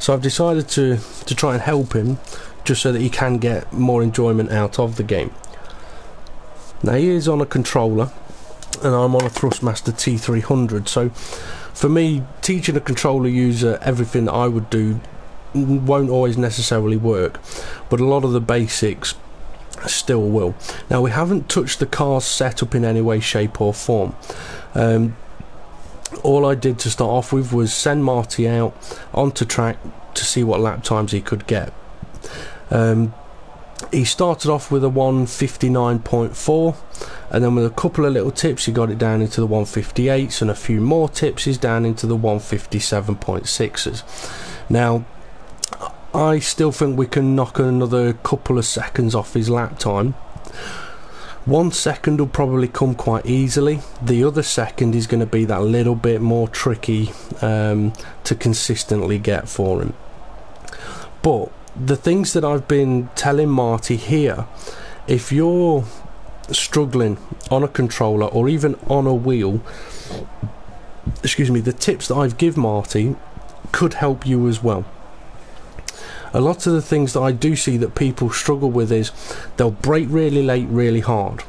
So I've decided to try and help him, just so that he can get more enjoyment out of the game. Now he is on a controller, and I'm on a Thrustmaster T300, so for me, teaching a controller user everything that I would do won't always necessarily work, but a lot of the basics still will. Now, we haven't touched the car's setup in any way, shape or form. All I did to start off with was send Marty out onto track to see what lap times he could get. He started off with a 159.4, and then with a couple of little tips he got it down into the 158s, and a few more tips he's down into the 157.6s. Now, I still think we can knock another couple of seconds off his lap time. 1 second will probably come quite easily. The other second is going to be that little bit more tricky to consistently get for him. But the things that I've been telling Marty here, if you're struggling on a controller or even on a wheel, excuse me, the tips that I've give Marty could help you as well. A lot of the things that I do see that people struggle with is they'll brake really late, really hard.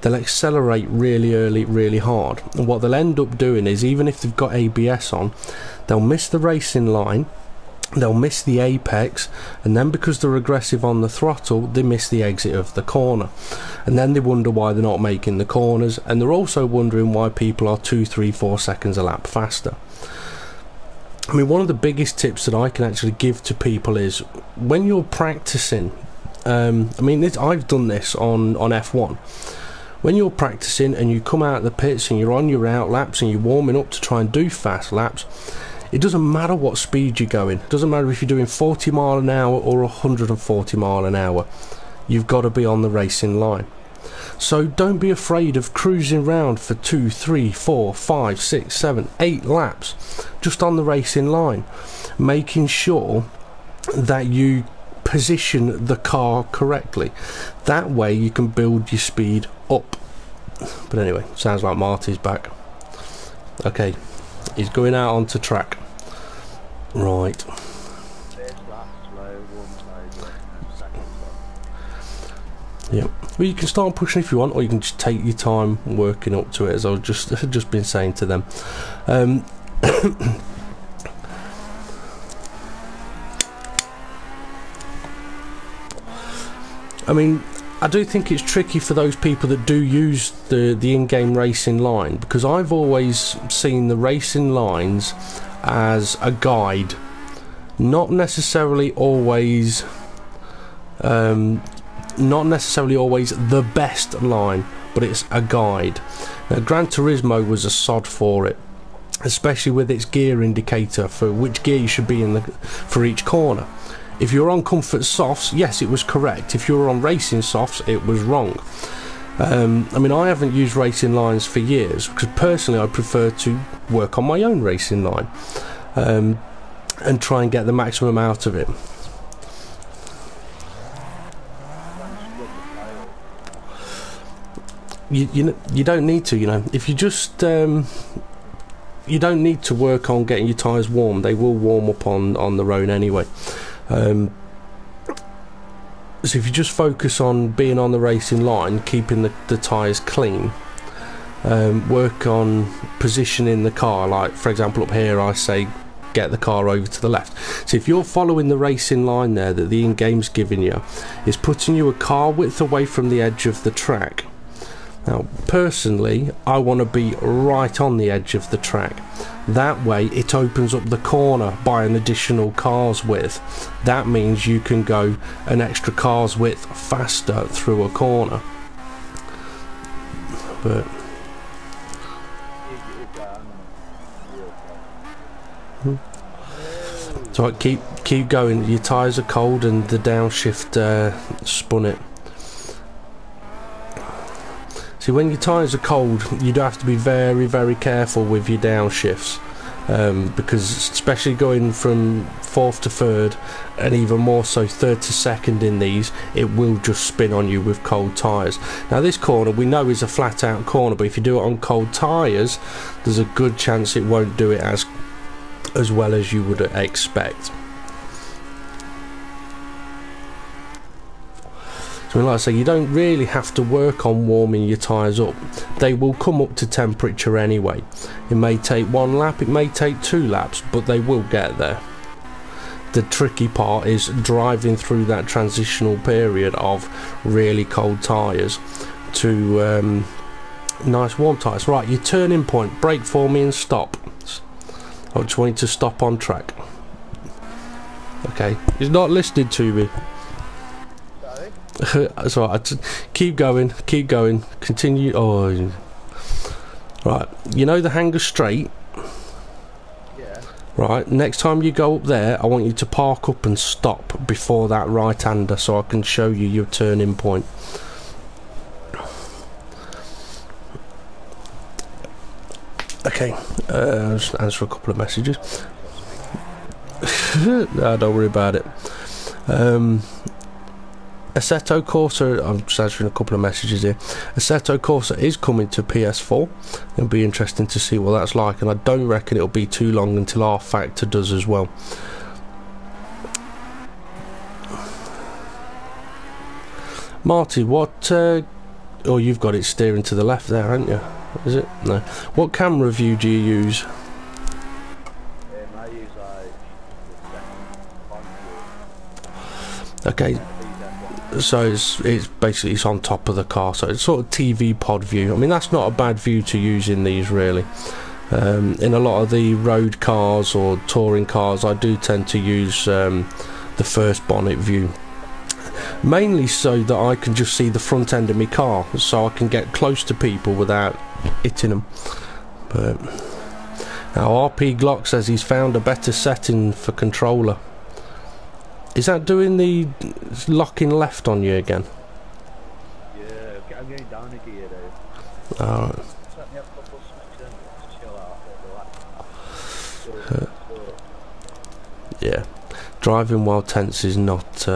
They'll accelerate really early, really hard. And what they'll end up doing is, even if they've got ABS on, they'll miss the racing line, they'll miss the apex, and then because they're aggressive on the throttle, they miss the exit of the corner. And then they wonder why they're not making the corners, and they're also wondering why people are 2, 3, 4 seconds a lap faster. I mean, one of the biggest tips that I can actually give to people is when you're practicing, I've done this on F1. When you're practicing and you come out of the pits and you're on your out laps and you're warming up to try and do fast laps, it doesn't matter what speed you're going. It doesn't matter if you're doing 40 mile an hour or 140 mile an hour. You've got to be on the racing line. So don't be afraid of cruising round for 2, 3, 4, 5, 6, 7, 8 laps just on the racing line, making sure that you position the car correctly. That way you can build your speed up. But anyway, sounds like Marty's back. Okay, he's going out onto track. Right. Yep. Well, you can start pushing if you want, or you can just take your time working up to it, as I've just been saying to them. I mean, I do think it's tricky for those people that do use the in-game racing line, because I've always seen the racing lines as a guide, not necessarily always the best line, but it's a guide. Now, Gran Turismo was a sod for it, especially with its gear indicator for which gear you should be in for each corner. If you're on comfort softs, yes, it was correct. If you're on racing softs, it was wrong. I mean, I haven't used racing lines for years, because personally I prefer to work on my own racing line and try and get the maximum out of it. You don't need to, you know. If you just you don't need to work on getting your tyres warm. They will warm up on their own anyway. So if you just focus on being on the racing line, keeping the tyres clean, work on positioning the car. Like, for example, up here I say get the car over to the left. So if you're following the racing line there that the in-game's giving you, is putting you a car width away from the edge of the track. Now, personally, I want to be right on the edge of the track. That way, it opens up the corner by an additional car's width. That means you can go an extra car's width faster through a corner. But so keep going. Your tyres are cold and the downshift spun it. See, when your tyres are cold, you do have to be very, very careful with your downshifts, because especially going from 4th to 3rd, and even more so 3rd to 2nd in these, it will just spin on you with cold tyres. Now, this corner we know is a flat out corner, but if you do it on cold tyres, there's a good chance it won't do it as well as you would expect. So like I say, you don't really have to work on warming your tyres up. They will come up to temperature anyway. It may take 1 lap, it may take 2 laps, but they will get there. the tricky part is driving through that transitional period of really cold tyres to nice warm tyres. Right, your turning point, brake for me and stop. I just want you to stop on track. Okay, he's not listening to me. Sorry? That's alright, keep going, continue. Oh, right, you know the Hanger Straight? Yeah. Right, next time you go up there, I want you to park up and stop before that right-hander so I can show you your turning point. Okay, just answer a couple of messages. No, don't worry about it. Assetto Corsa, I'm just answering a couple of messages here. Assetto Corsa is coming to PS4. It'll be interesting to see what that's like, and I don't reckon it'll be too long until rFactor does as well. Marty, what oh, you've got it steering to the left there, haven't you? Is it? No. What camera view do you use? I use like the Okay, so it's basically it's on top of the car, so it's sort of TV pod view. I mean, that's not a bad view to use in these, really. In a lot of the road cars or touring cars, I do tend to use the first bonnet view, mainly so that I can just see the front end of my car, so I can get close to people without hitting them. But now RP Glock says he's found a better setting for controller. Is that doing the locking left on you again? Yeah, I'm getting down a gear though. Alright. Let me have a couple of switches in to chill out a bit, relax. Yeah, driving while tense is not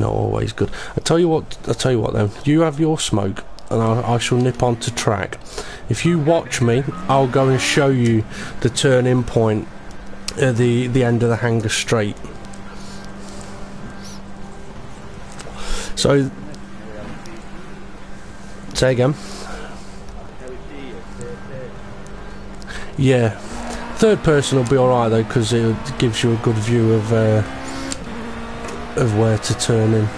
always good. I tell you what then, you have your smoke and I shall nip on to track. If you watch me, I'll go and show you the turning point at the end of the Hanger Straight. So, say again. Yeah, third person will be alright though, because it gives you a good view of where to turn in.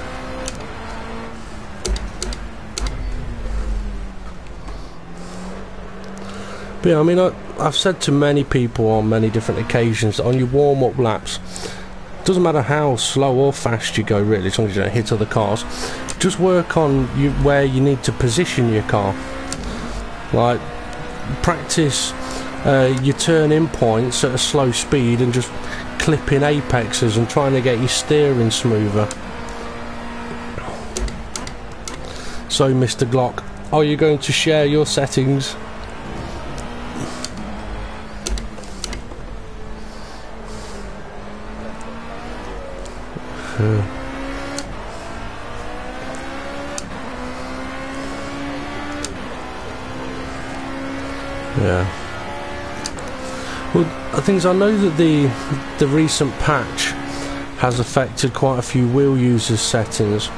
But yeah, I mean, I've said to many people on many different occasions that on your warm-up laps, doesn't matter how slow or fast you go, really, as long as you don't hit other cars, just work on where you need to position your car. Like, practice your turn-in points at a slow speed and just clipping apexes and trying to get your steering smoother. So, Mr. Glock, are you going to share your settings? Yeah. Well, the thing is, I know that the recent patch has affected quite a few wheel users' settings.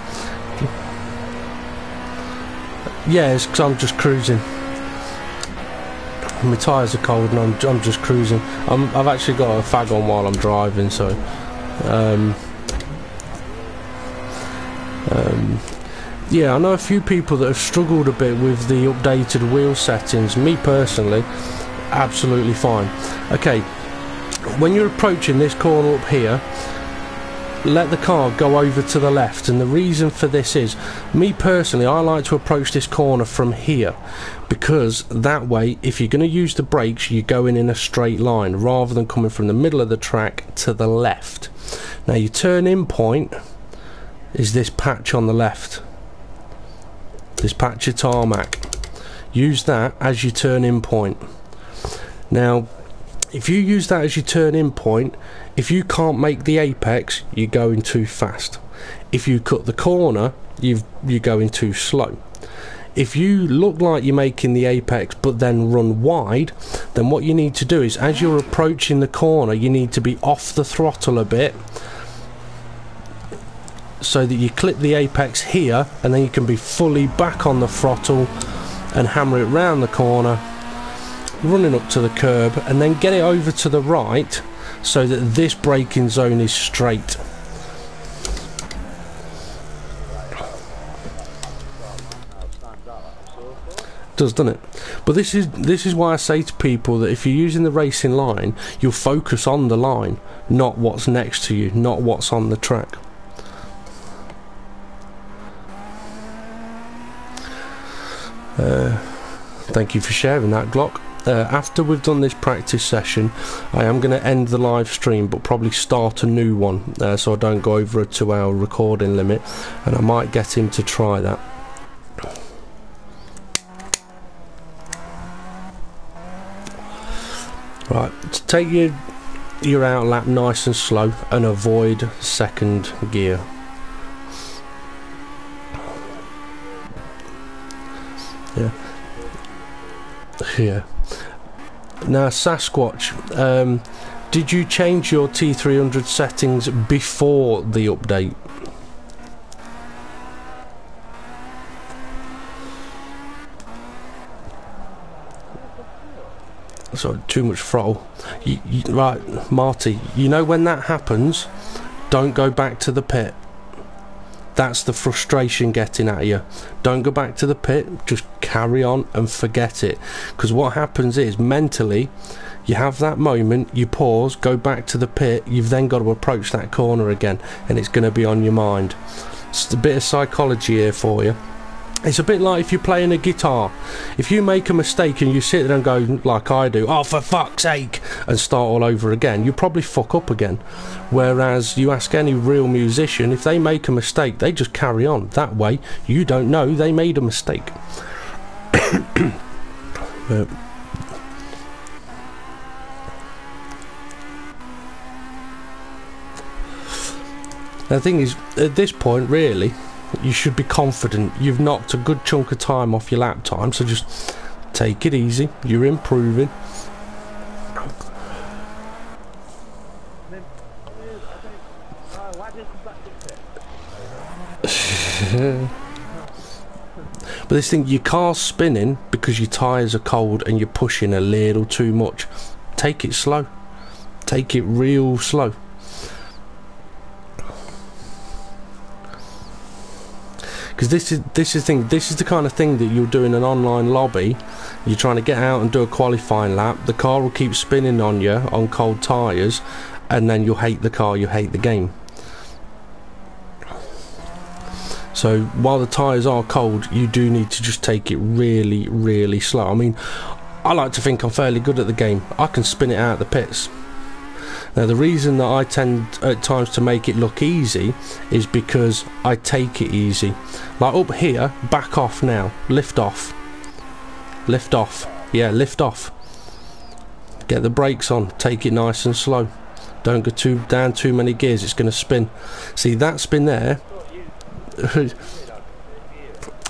Yeah, it's because I'm just cruising. My tyres are cold and I'm just cruising. I've actually got a fag on while I'm driving, so yeah, I know a few people that have struggled a bit with the updated wheel settings. Me personally, absolutely fine. Okay, when you're approaching this corner up here, let the car go over to the left, and the reason for this is, me personally, I like to approach this corner from here, because that way, if you're going to use the brakes, you're going in a straight line rather than coming from the middle of the track to the left. Now your turn-in point is this patch on the left, this patch of tarmac. Use that as your turn-in point. Now if you use that as your turn-in point, if you can't make the apex, you're going too fast. If you cut the corner, you're going too slow. If you look like you're making the apex but then run wide, then what you need to do is, as you're approaching the corner, you need to be off the throttle a bit, so that you clip the apex here, and then you can be fully back on the throttle and hammer it round the corner, running up to the curb, and then get it over to the right so that this braking zone is straight. Does, doesn't it? But this is why I say to people that if you're using the racing line, you'll focus on the line, not what's next to you, not what's on the track. Thank you for sharing that, Glock. After we've done this practice session, I am going to end the live stream, but probably start a new one, so I don't go over a 2-hour recording limit, and I might get him to try that. Right, to take your out lap nice and slow and avoid second gear. Yeah. Yeah. Now, Sasquatch, did you change your T300 settings before the update? Sorry, too much throttle. Right, Marty, you know when that happens, don't go back to the pit. That's the frustration getting at you. Don't go back to the pit, just carry on and forget it. Because what happens is, mentally, you have that moment, you pause, go back to the pit, you've then got to approach that corner again, and it's going to be on your mind. It's a bit of psychology here for you. It's a bit like if you're playing a guitar. If you make a mistake and you sit there and go, like I do, oh for fuck's sake, and start all over again, you probably fuck up again. Whereas you ask any real musician, if they make a mistake, they just carry on. That way, you don't know they made a mistake. But the thing is, at this point, really, you should be confident. You've knocked a good chunk of time off your lap time, so just take it easy. You're improving. But this thing, your car's spinning because your tyres are cold and you're pushing a little too much. Take it slow. Take it real slow. Because this is the kind of thing that you'll do in an online lobby. You're trying to get out and do a qualifying lap. The car will keep spinning on you on cold tyres, and then you'll hate the car, you hate the game. So while the tyres are cold, you do need to just take it really, really slow. I mean, I like to think I'm fairly good at the game. I can spin it out of the pits. Now, the reason that I tend at times to make it look easy is because I take it easy. Like up here, back off now, lift off. Lift off. Yeah, lift off. Get the brakes on, take it nice and slow. Don't go down too many gears, it's going to spin. See, that spin there...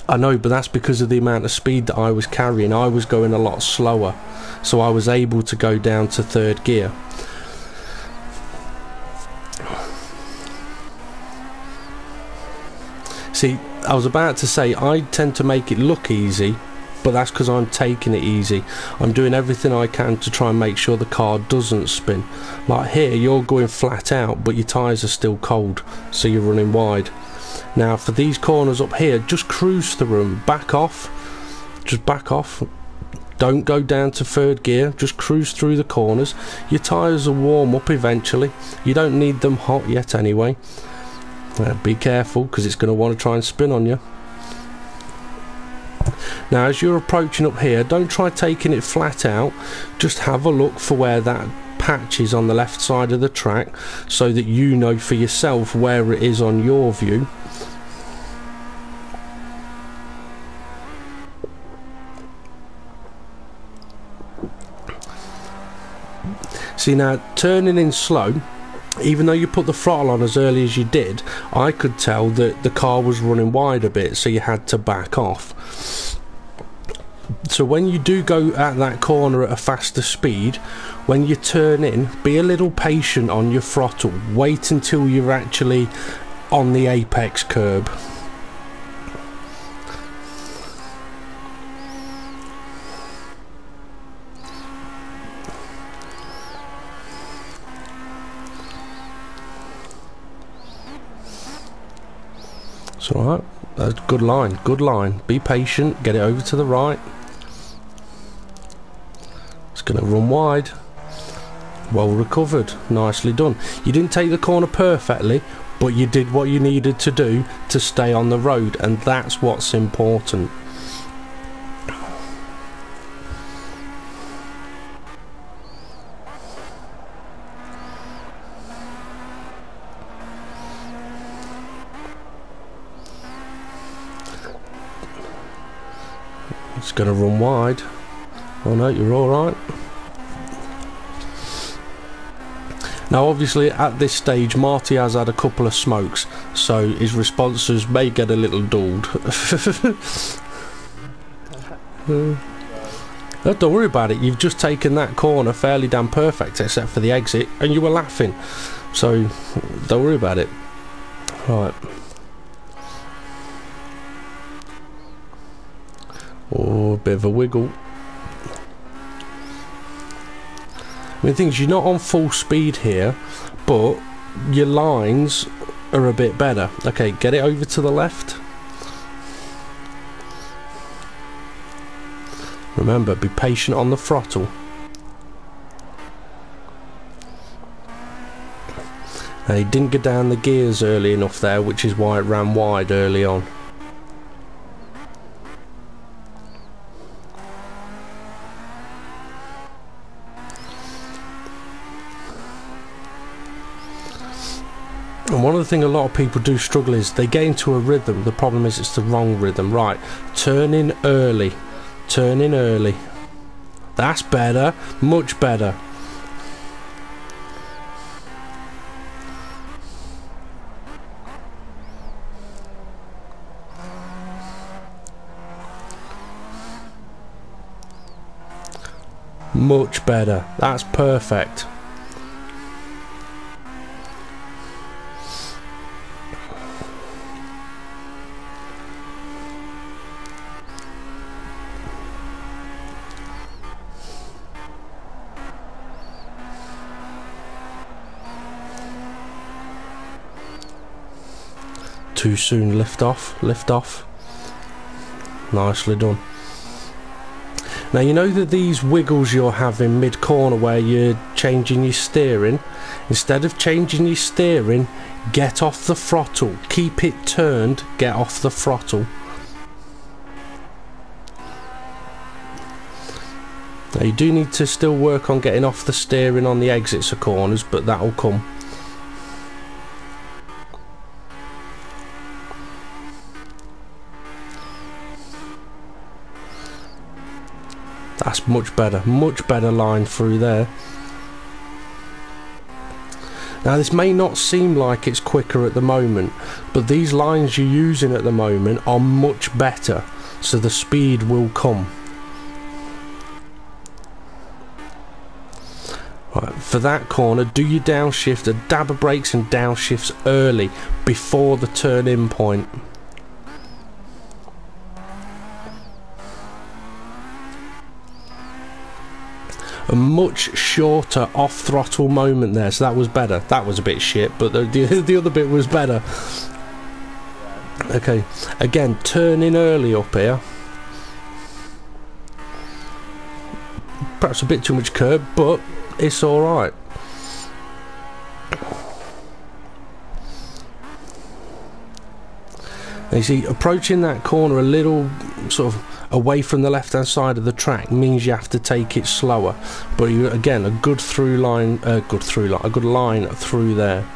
I know, but that's because of the amount of speed that I was carrying. I was going a lot slower, so I was able to go down to third gear. See, I was about to say I tend to make it look easy, but that's because I'm taking it easy. I'm doing everything I can to try and make sure the car doesn't spin. Like here, you're going flat out, but your tyres are still cold, so you're running wide. Now, for these corners up here, just cruise through them. Back off. Just back off. Don't go down to third gear. Just cruise through the corners. Your tyres will warm up eventually. You don't need them hot yet anyway. Be careful, because it's going to want to try and spin on you. Now, as you're approaching up here, don't try taking it flat out. Just have a look for where that patch is on the left side of the track, so that you know for yourself where it is on your view. See, now turning in slow, even though you put the throttle on as early as you did, I could tell that the car was running wide a bit, so you had to back off. So when you do go at that corner at a faster speed, when you turn in, be a little patient on your throttle. Wait until you're actually on the apex curb. It's alright. That's good line, good line. Be patient, get it over to the right. It's going to run wide. Well recovered, nicely done. You didn't take the corner perfectly, but you did what you needed to do to stay on the road, and that's what's important. It's going to run wide. Oh no, you're alright. Now obviously at this stage Marty has had a couple of smokes, so his responses may get a little dulled. No, don't worry about it, you've just taken that corner fairly damn perfect except for the exit and you were laughing, so don't worry about it. Right. Oh, a bit of a wiggle. I mean, the thing is, you're not on full speed here, but your lines are a bit better. Okay, get it over to the left. Remember, be patient on the throttle. Now, he didn't get down the gears early enough there, which is why it ran wide early on. And one of the things a lot of people do struggle is they get into a rhythm. The problem is it's the wrong rhythm. Right, turn in early. Turn in early. That's better. Much better. Much better. That's perfect. Too soon, lift off, lift off. Nicely done. Now you know that these wiggles you're having mid-corner where you're changing your steering, instead of changing your steering, get off the throttle. Keep it turned, get off the throttle. Now you do need to still work on getting off the steering on the exits of corners, but that'll come. That's much better line through there. Now this may not seem like it's quicker at the moment, but these lines you're using at the moment are much better, so the speed will come. Right, for that corner, do your downshift, a dab of brakes and downshifts early, before the turn-in point. A much shorter off throttle moment there, so that was better. That was a bit shit, but the other bit was better. Okay, again, turn in early up here. Perhaps a bit too much curb, but it's alright. You see, approaching that corner a little sort of away from the left hand side of the track means you have to take it slower, but you, again, a good line through there.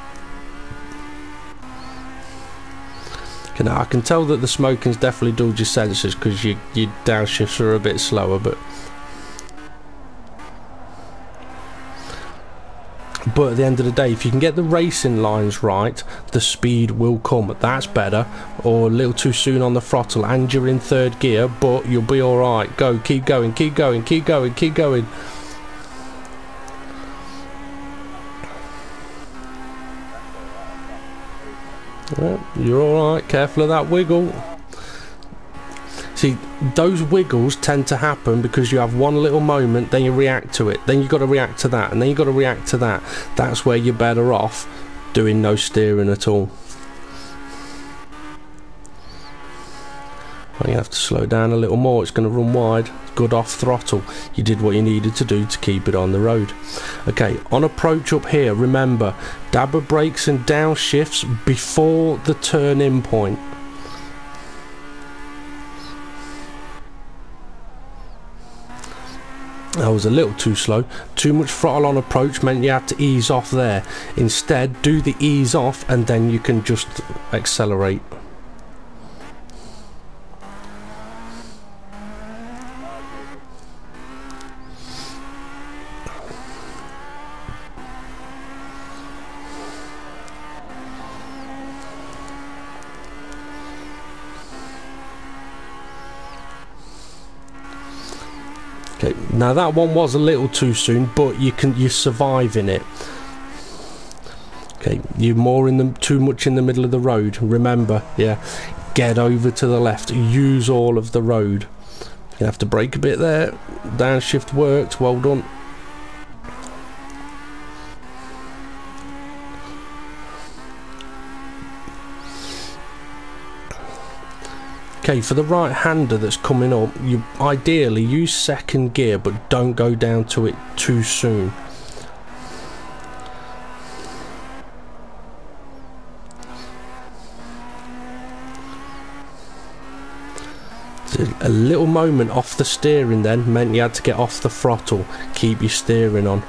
Okay, now I can tell that the smoking's definitely dulled your sensors because your downshifts are a bit slower, but at the end of the day, if you can get the racing lines right, the speed will come. That's better. Or a little too soon on the throttle and you're in third gear, but you'll be alright. Go, keep going, keep going, keep going, keep going. Well, you're alright, careful of that wiggle. See, those wiggles tend to happen because you have one little moment, then you react to it, then you've got to react to that, and then you've got to react to that. That's where you're better off doing no steering at all. You have to slow down a little more. It's going to run wide. Good off throttle. You did what you needed to do to keep it on the road. Okay, on approach up here, remember, dabber brakes and downshifts before the turn-in point. I was a little too slow. Too much throttle on approach meant you had to ease off there. Instead, do the ease off and then you can just accelerate. Okay, now that one was a little too soon, but you're surviving it. Okay, you're too much in the middle of the road. Remember, yeah, get over to the left. Use all of the road. You have to brake a bit there. Downshift worked. Well done. Okay, for the right-hander that's coming up, you ideally use second gear, but don't go down to it too soon. So a little moment off the steering then meant you had to get off the throttle. Keep your steering on.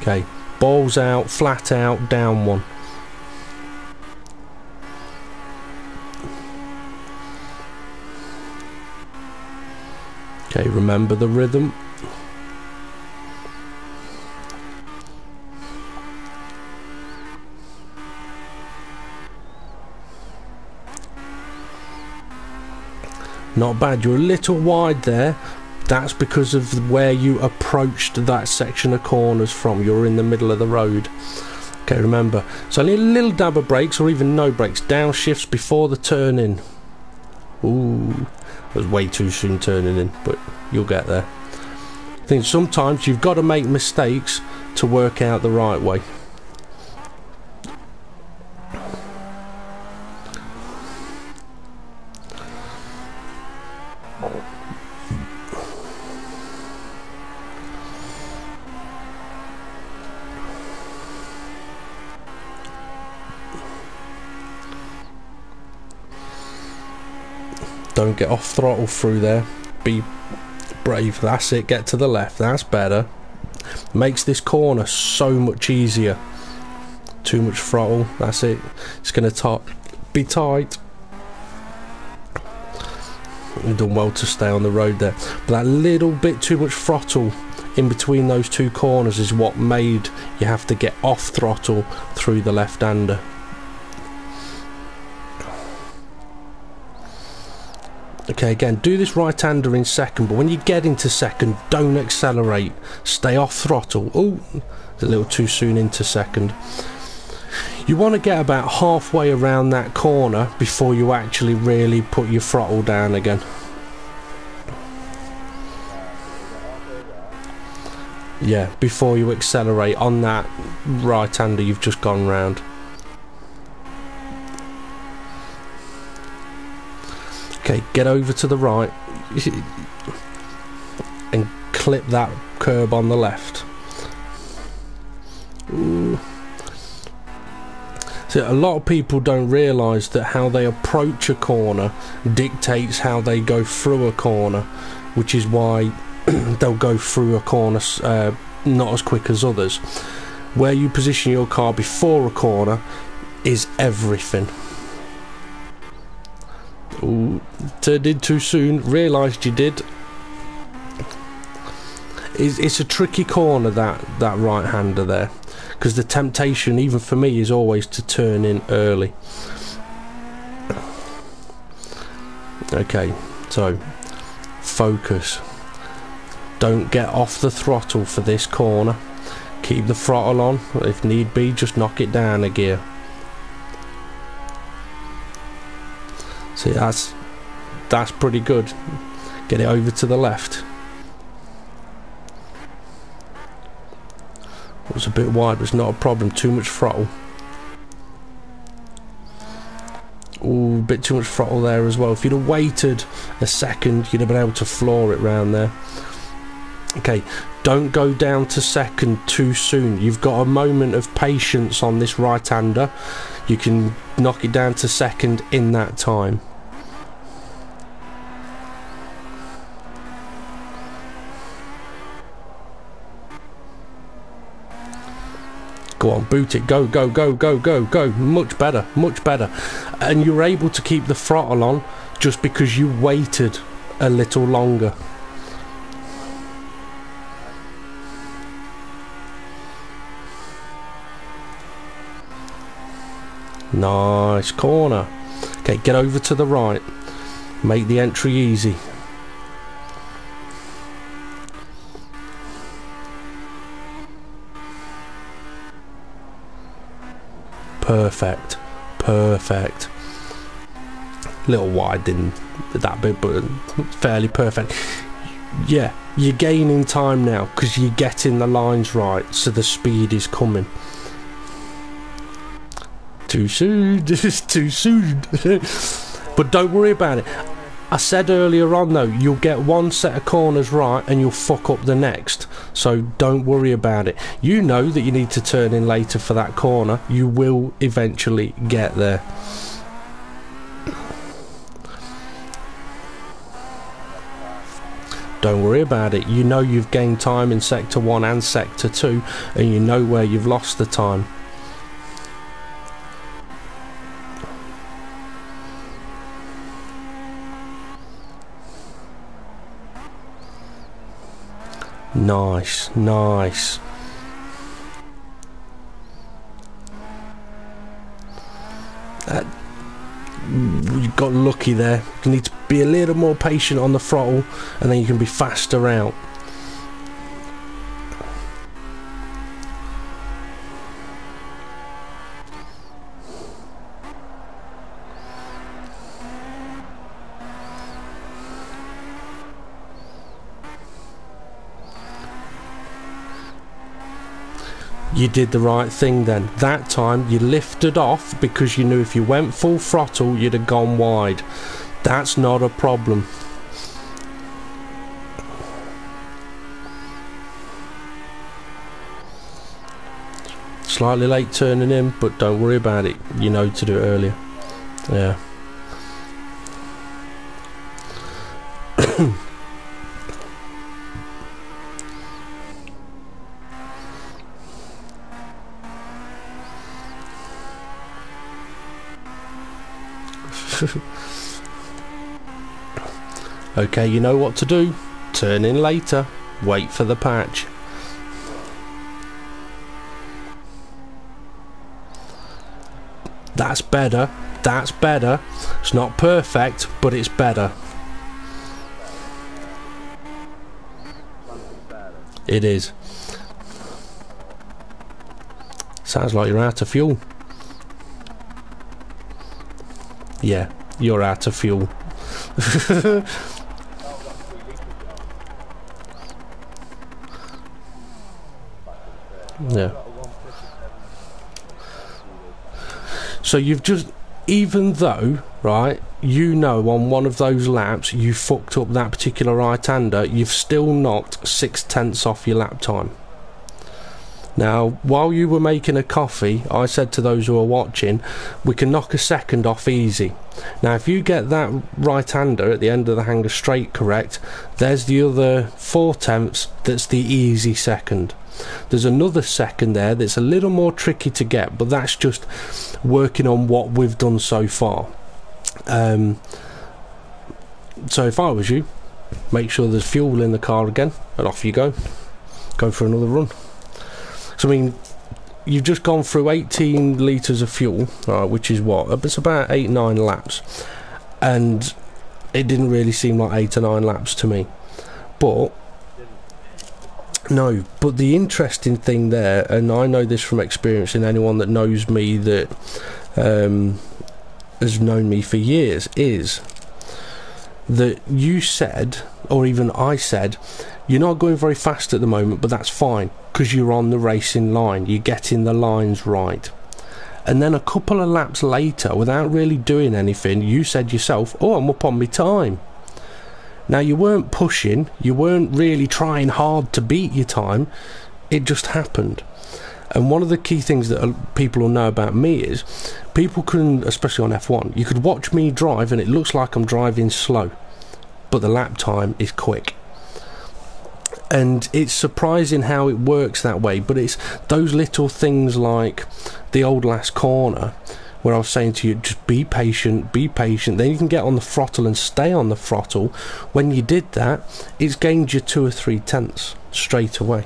Okay, balls out, flat out, down one. Okay, remember the rhythm. Not bad, you're a little wide there. That's because of where you approached that section of corners from. You're in the middle of the road. Okay, remember, so only a little dab of brakes or even no brakes. Downshifts before the turn in. Ooh. Was way too soon turning in, but you'll get there. I think sometimes you've got to make mistakes to work out the right way. Don't get off throttle through there. Be brave. That's it. Get to the left. That's better. Makes this corner so much easier. Too much throttle. That's it. It's going to be tight. You've done well to stay on the road there. But that little bit too much throttle in between those two corners is what made you have to get off throttle through the left-hander. Okay, again, do this right-hander in second, but when you get into second, don't accelerate. Stay off throttle. Oh, it's a little too soon into second. You want to get about halfway around that corner before you actually really put your throttle down again. Yeah, before you accelerate on that right-hander you've just gone round. Okay, get over to the right and clip that curb on the left. Ooh. So a lot of people don't realise that how they approach a corner dictates how they go through a corner, which is why they'll go through a corner not as quick as others. Where you position your car before a corner is everything. Ooh, turned in too soon, realised you did. It's a tricky corner, that right-hander there, because the temptation, even for me, is always to turn in early. Okay, so focus. Don't get off the throttle for this corner. Keep the throttle on. If need be, just knock it down a gear. See, that's pretty good. Get it over to the left. It was a bit wide, but it's not a problem. Too much throttle. Ooh, a bit too much throttle there as well. If you'd have waited a second, you'd have been able to floor it round there. Okay, don't go down to second too soon. You've got a moment of patience on this right-hander. You can knock it down to second in that time. Go on, boot it. Go, go, go, go, go, go. Much better, much better. And you're able to keep the throttle on just because you waited a little longer. Nice corner. Okay, get over to the right. Make the entry easy. Perfect. Perfect. Little wide in that bit, but fairly perfect. Yeah, you're gaining time now because you're getting the lines right, so the speed is coming. Too soon, just too soon. But don't worry about it. I said earlier on though, you'll get one set of corners right and you'll fuck up the next. So don't worry about it. You know that you need to turn in later for that corner. You will eventually get there. Don't worry about it. You know you've gained time in sector 1 and sector 2, and you know where you've lost the time. Nice, nice. You got lucky there. You need to be a little more patient on the throttle, and then you can be faster out. You did the right thing then. That time you lifted off because you knew if you went full throttle you'd have gone wide. That's not a problem. Slightly late turning in, but don't worry about it. You know to do it earlier. Yeah. Okay, you know what to do. Turn in later. Wait for the patch. That's better. That's better. It's not perfect, but it's better. It is. Sounds like you're out of fuel. Yeah, you're out of fuel. Yeah. So you've just, even though, right, you know on one of those laps you fucked up that particular right-hander, you've still knocked 6/10 off your lap time. Now, while you were making a coffee, I said to those who are watching, we can knock a second off easy. Now, if you get that right-hander at the end of the hanger straight correct, there's the other 4/10 that's the easy second. There's another second there that's a little more tricky to get, but that's just working on what we've done so far. So if I was you, make sure there's fuel in the car again, and off you go. Go for another run. So I mean, you've just gone through 18 litres of fuel, which is what? It's about 8-9 laps. And it didn't really seem like 8 or 9 laps to me. But no, but the interesting thing there, and I know this from experience, and anyone that knows me that has known me for years, is that you said, or even I said, you're not going very fast at the moment, but that's fine because you're on the racing line, you're getting the lines right. and then a couple of laps later, without really doing anything, you said yourself, oh, I'm up on my time. Now, you weren't pushing, you weren't really trying hard to beat your time, it just happened. And one of the key things that people will know about me is, people can, especially on F1, you could watch me drive and it looks like I'm driving slow, but the lap time is quick. And it's surprising how it works that way, but it's those little things like the old last corner where I was saying to you, just be patient, then you can get on the throttle and stay on the throttle. When you did that, it's gained you 2 or 3 tenths straight away.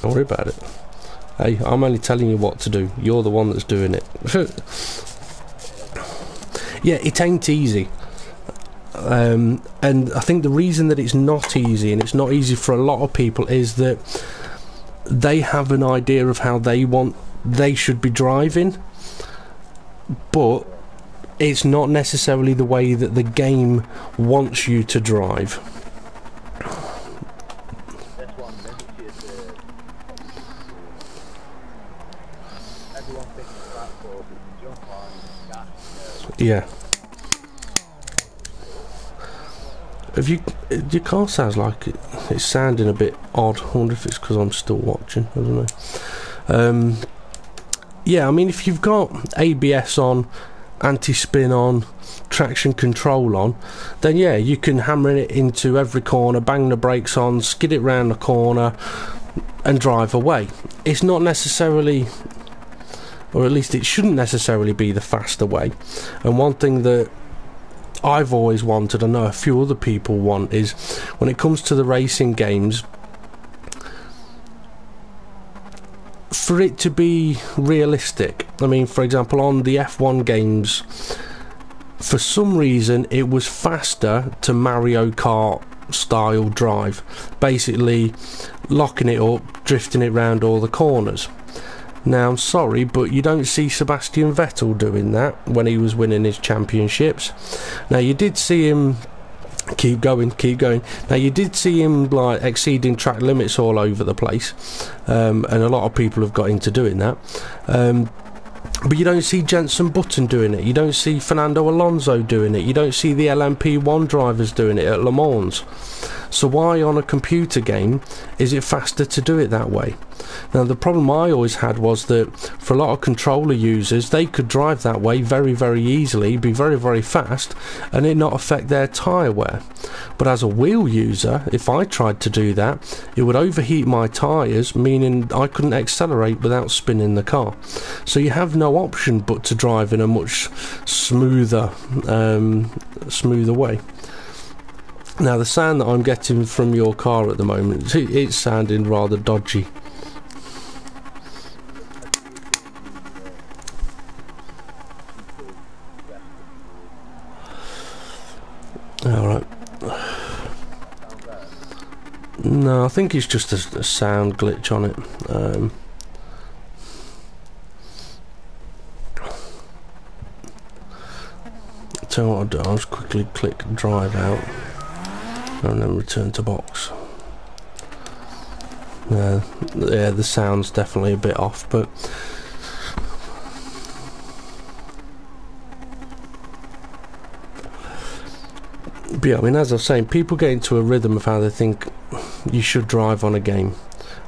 Don't worry about it. Hey, I'm only telling you what to do, you're the one that's doing it. Yeah, it ain't easy. And I think the reason that it's not easy, and it's not easy for a lot of people, is that they have an idea of how they should be driving, but it's not necessarily the way that the game wants you to drive. Yeah. Your car sounds like it's sounding a bit odd. I wonder if it's because I'm still watching. I don't know. Yeah, I mean, if you've got ABS on, anti-spin on, traction control on, then yeah, you can hammer it into every corner, bang the brakes on, skid it round the corner, and drive away. It's not necessarily, or at least it shouldn't necessarily be, the faster way. And one thing that I've always wanted, I know a few other people want, is when it comes to the racing games, for it to be realistic. I mean, for example, on the F1 games, for some reason it was faster to Mario Kart style drive, basically locking it up, drifting it round all the corners. Now, I'm sorry, but you don't see Sebastian Vettel doing that when he was winning his championships. Now, you did see him keep going. Now, you did see him like exceeding track limits all over the place, and a lot of people have got into doing that. But you don't see Jenson Button doing it. You don't see Fernando Alonso doing it. You don't see the LMP1 drivers doing it at Le Mans. So why on a computer game is it faster to do it that way? Now, the problem I always had was that for a lot of controller users, they could drive that way very, very easily, be very, very fast, and it not affect their tyre wear. But as a wheel user, if I tried to do that, it would overheat my tyres, meaning I couldn't accelerate without spinning the car. So you have no option but to drive in a much smoother way. Now, the sound that I'm getting from your car at the moment, it's sounding rather dodgy. Alright. No, I think it's just a sound glitch on it. Tell you what I'll do, I'll just quickly click drive out and then return to box. Yeah, the sound's definitely a bit off, but yeah, I mean, as I was saying, people get into a rhythm of how they think you should drive on a game,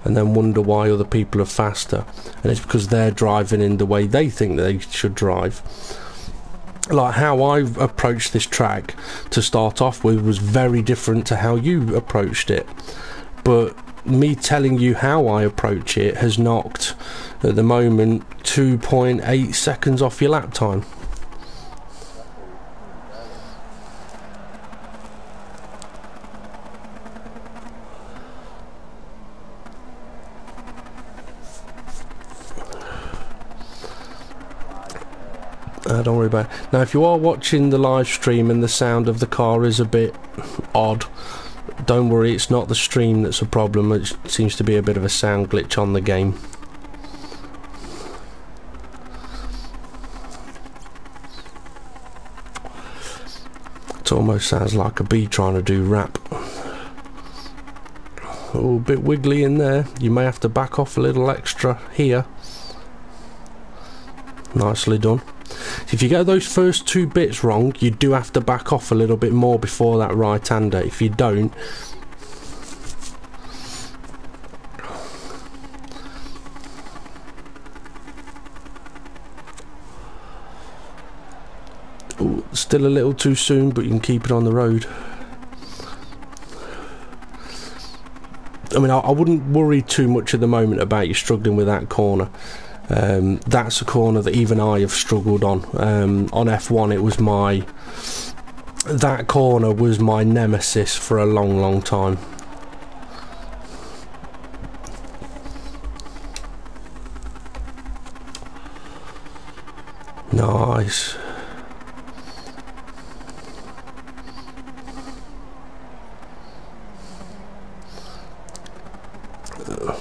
and then wonder why other people are faster, and it's because they're driving in the way they think they should drive. Like how I approached this track to start off with was very different to how you approached it, but me telling you how I approach it has knocked, at the moment, 2.8 seconds off your lap time. Don't worry about it. Now, if you are watching the live stream and the sound of the car is a bit odd, don't worry, it's not the stream that's a problem. It seems to be a bit of a sound glitch on the game. It almost sounds like a bee trying to do rap. Oh, a bit wiggly in there. You may have to back off a little extra here. nicely done. If you get those first two bits wrong, you do have to back off a little bit more before that right-hander. If you don't, ooh, still a little too soon, but you can keep it on the road. I mean, I wouldn't worry too much at the moment about you struggling with that corner. That's a corner that even I have struggled on. On F1 it was that corner was my nemesis for a long time. Nice.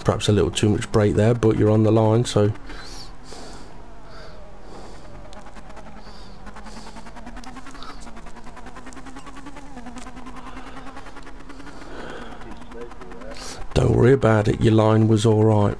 Perhaps a little too much brake there, but you're on the line, so don't worry about it, your line was alright.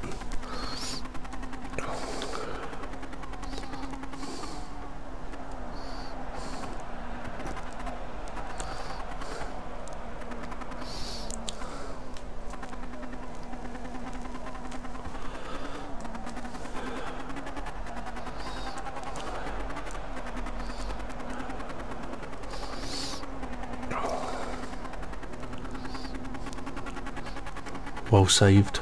Well saved.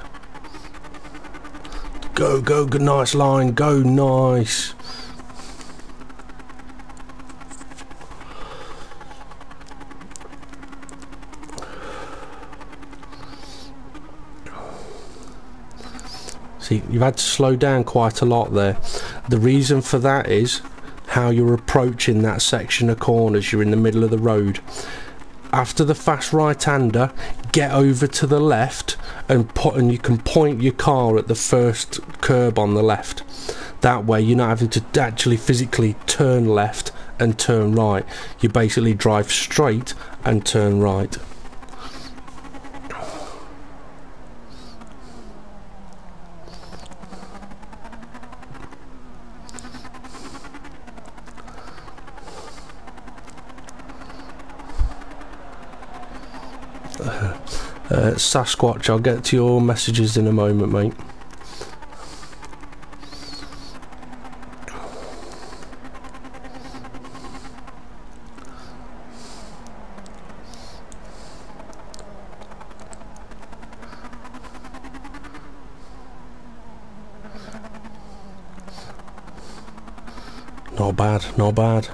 Go, go, good, nice line, go, nice. See, you've had to slow down quite a lot there. The reason for that is how you're approaching that section of corners. You're in the middle of the road. After the fast right-hander, get over to the left and you can point your car at the first curb on the left. That way you're not having to actually physically turn left and turn right. You basically drive straight and turn right. Sasquatch, I'll get to your messages in a moment, mate. Not bad, not bad.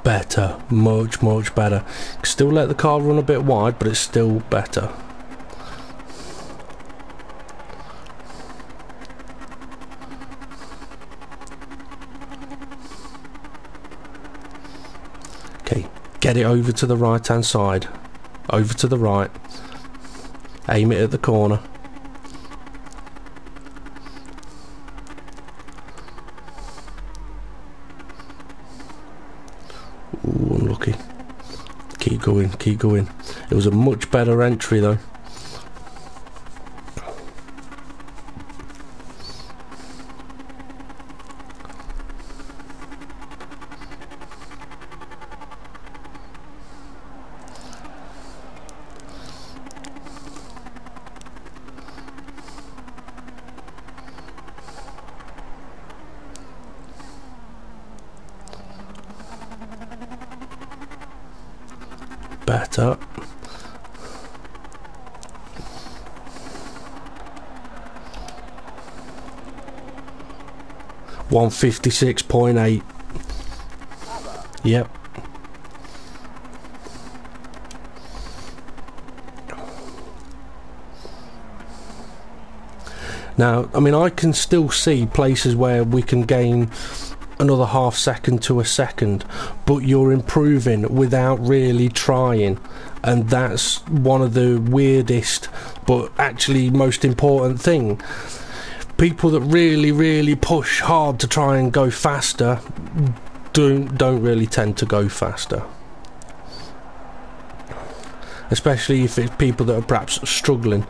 Better, much better. Still let the car run a bit wide, but it's still better. Okay, get it over to the right hand side, over to the right, aim it at the corner. Ooh, unlucky. Keep going, keep going. It was a much better entry though. Better. $156.8. Yep. Now, I mean, I can still see places where we can gain another half second to a second, but you're improving without really trying. And that's one of the weirdest but actually most important thing. People that really push hard to try and go faster don't really tend to go faster, especially if it's people that are perhaps struggling.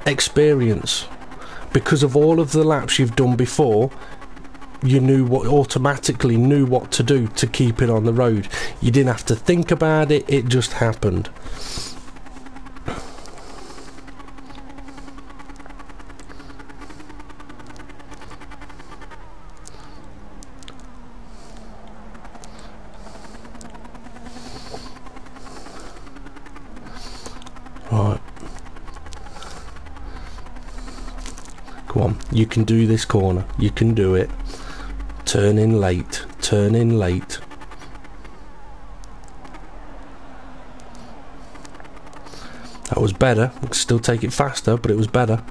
Experience, because of all of the laps you've done before, you automatically knew what to do to keep it on the road. You didn't have to think about it, it just happened. Right. Come on, you can do this corner. You can do it. Turn in late. Turn in late. That was better. I could still take it faster, but it was better.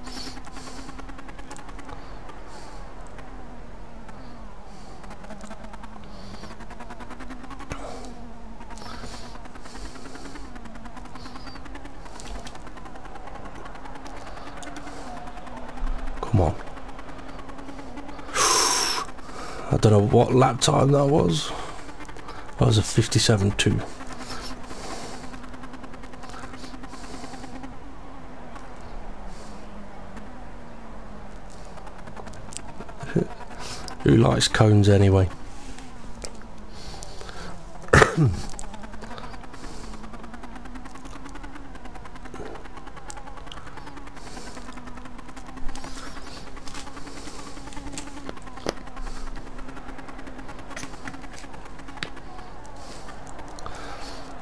Come on. I don't know what lap time that was. That was a 57.2. Who likes cones anyway?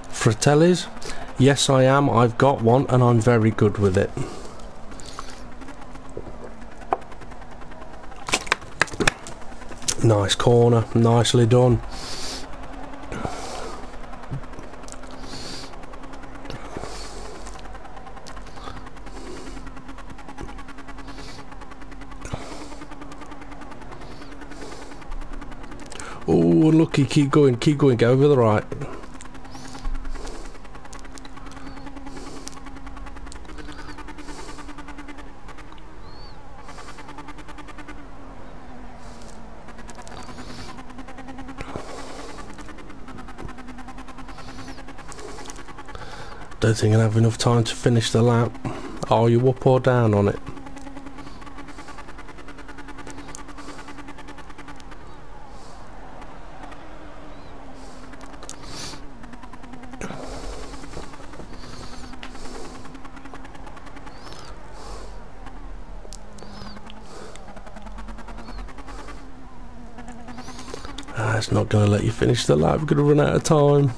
Fratellis? Yes, I am. I've got one and I'm very good with it. Nice corner, nicely done. Oh, unlucky, keep going, go over the right. Don't think I'll have enough time to finish the lap. Are you up or down on it? It's not going to let you finish the lap. We're going to run out of time.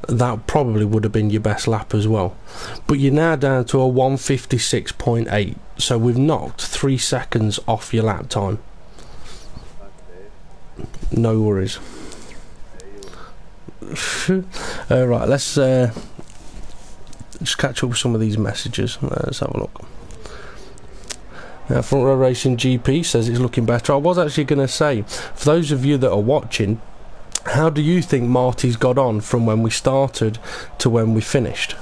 That probably would have been your best lap as well, but you're now down to a 156.8, so we've knocked 3 seconds off your lap time. No worries. Right, let's just catch up with some of these messages. Let's have a look. Now, Front Row Racing GP says it's looking better. I was actually going to say, for those of you that are watching, how do you think Marty's got on from when we started to when we finished?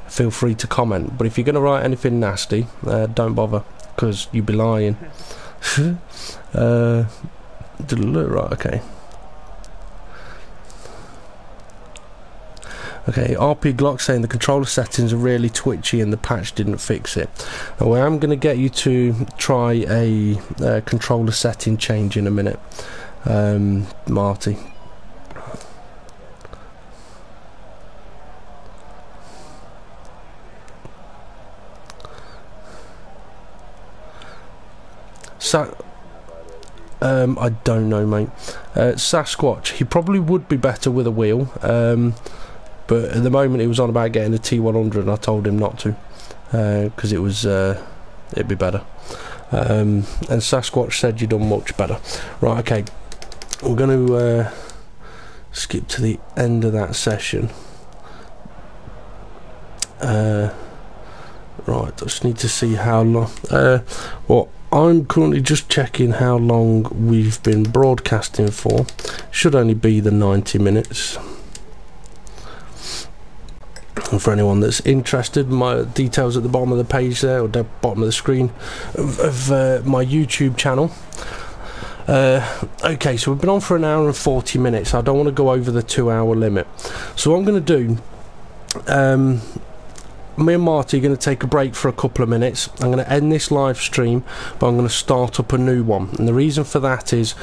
Feel free to comment, but if you're going to write anything nasty, don't bother, because you'd be lying. Right, okay. Okay, RP Glock saying the controller settings are really twitchy and the patch didn't fix it. Now, I'm going to get you to try a controller setting change in a minute, Marty. I don't know, mate. Sasquatch, he probably would be better with a wheel, but at the moment he was on about getting a T100 and I told him not to, because it was it'd be better. And Sasquatch said you'd done much better. Right, okay. we're going to skip to the end of that session. Right, I just need to see how long. Well, I'm currently just checking how long we've been broadcasting for. Should only be the 90 minutes. And for anyone that's interested, my details at the bottom of the page there, or the bottom of the screen of my YouTube channel. Okay, so we've been on for an hour and 40 minutes. I don't want to go over the 2-hour limit. So what I'm going to do, me and Marty are going to take a break for a couple of minutes. I'm going to end this live stream, but I'm going to start up a new one. And the reason for that is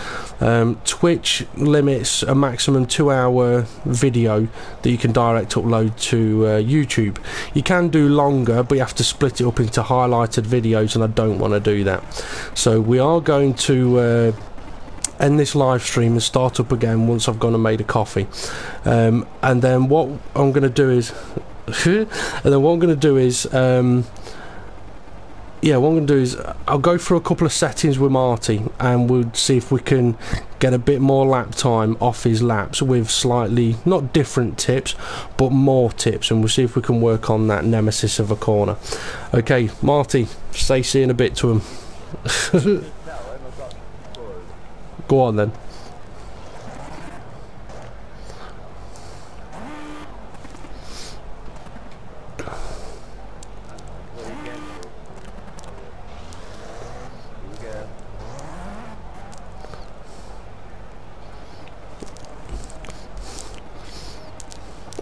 Twitch limits a maximum 2-hour video that you can direct upload to YouTube. You can do longer, but you have to split it up into highlighted videos, and I don't want to do that. So we are going to end this live stream and start up again once I've gone and made a coffee. And then what I'm going to do is I'll go through a couple of settings with Marty, and we'll see if we can get a bit more lap time off his laps with slightly, not different tips, but more tips, and we'll see if we can work on that nemesis of a corner. Okay, Marty, say see in a bit to him. Go on then.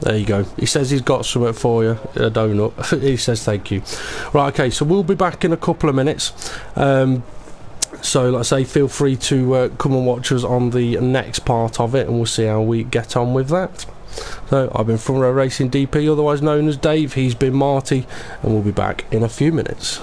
There you go. He says he's got something for you, a donut. He says thank you. Right, okay, so we'll be back in a couple of minutes. So, like I say, feel free to come and watch us on the next part of it, and we'll see how we get on with that. So, I've been Front Row Racing DP, otherwise known as Dave. He's been Marty, and we'll be back in a few minutes.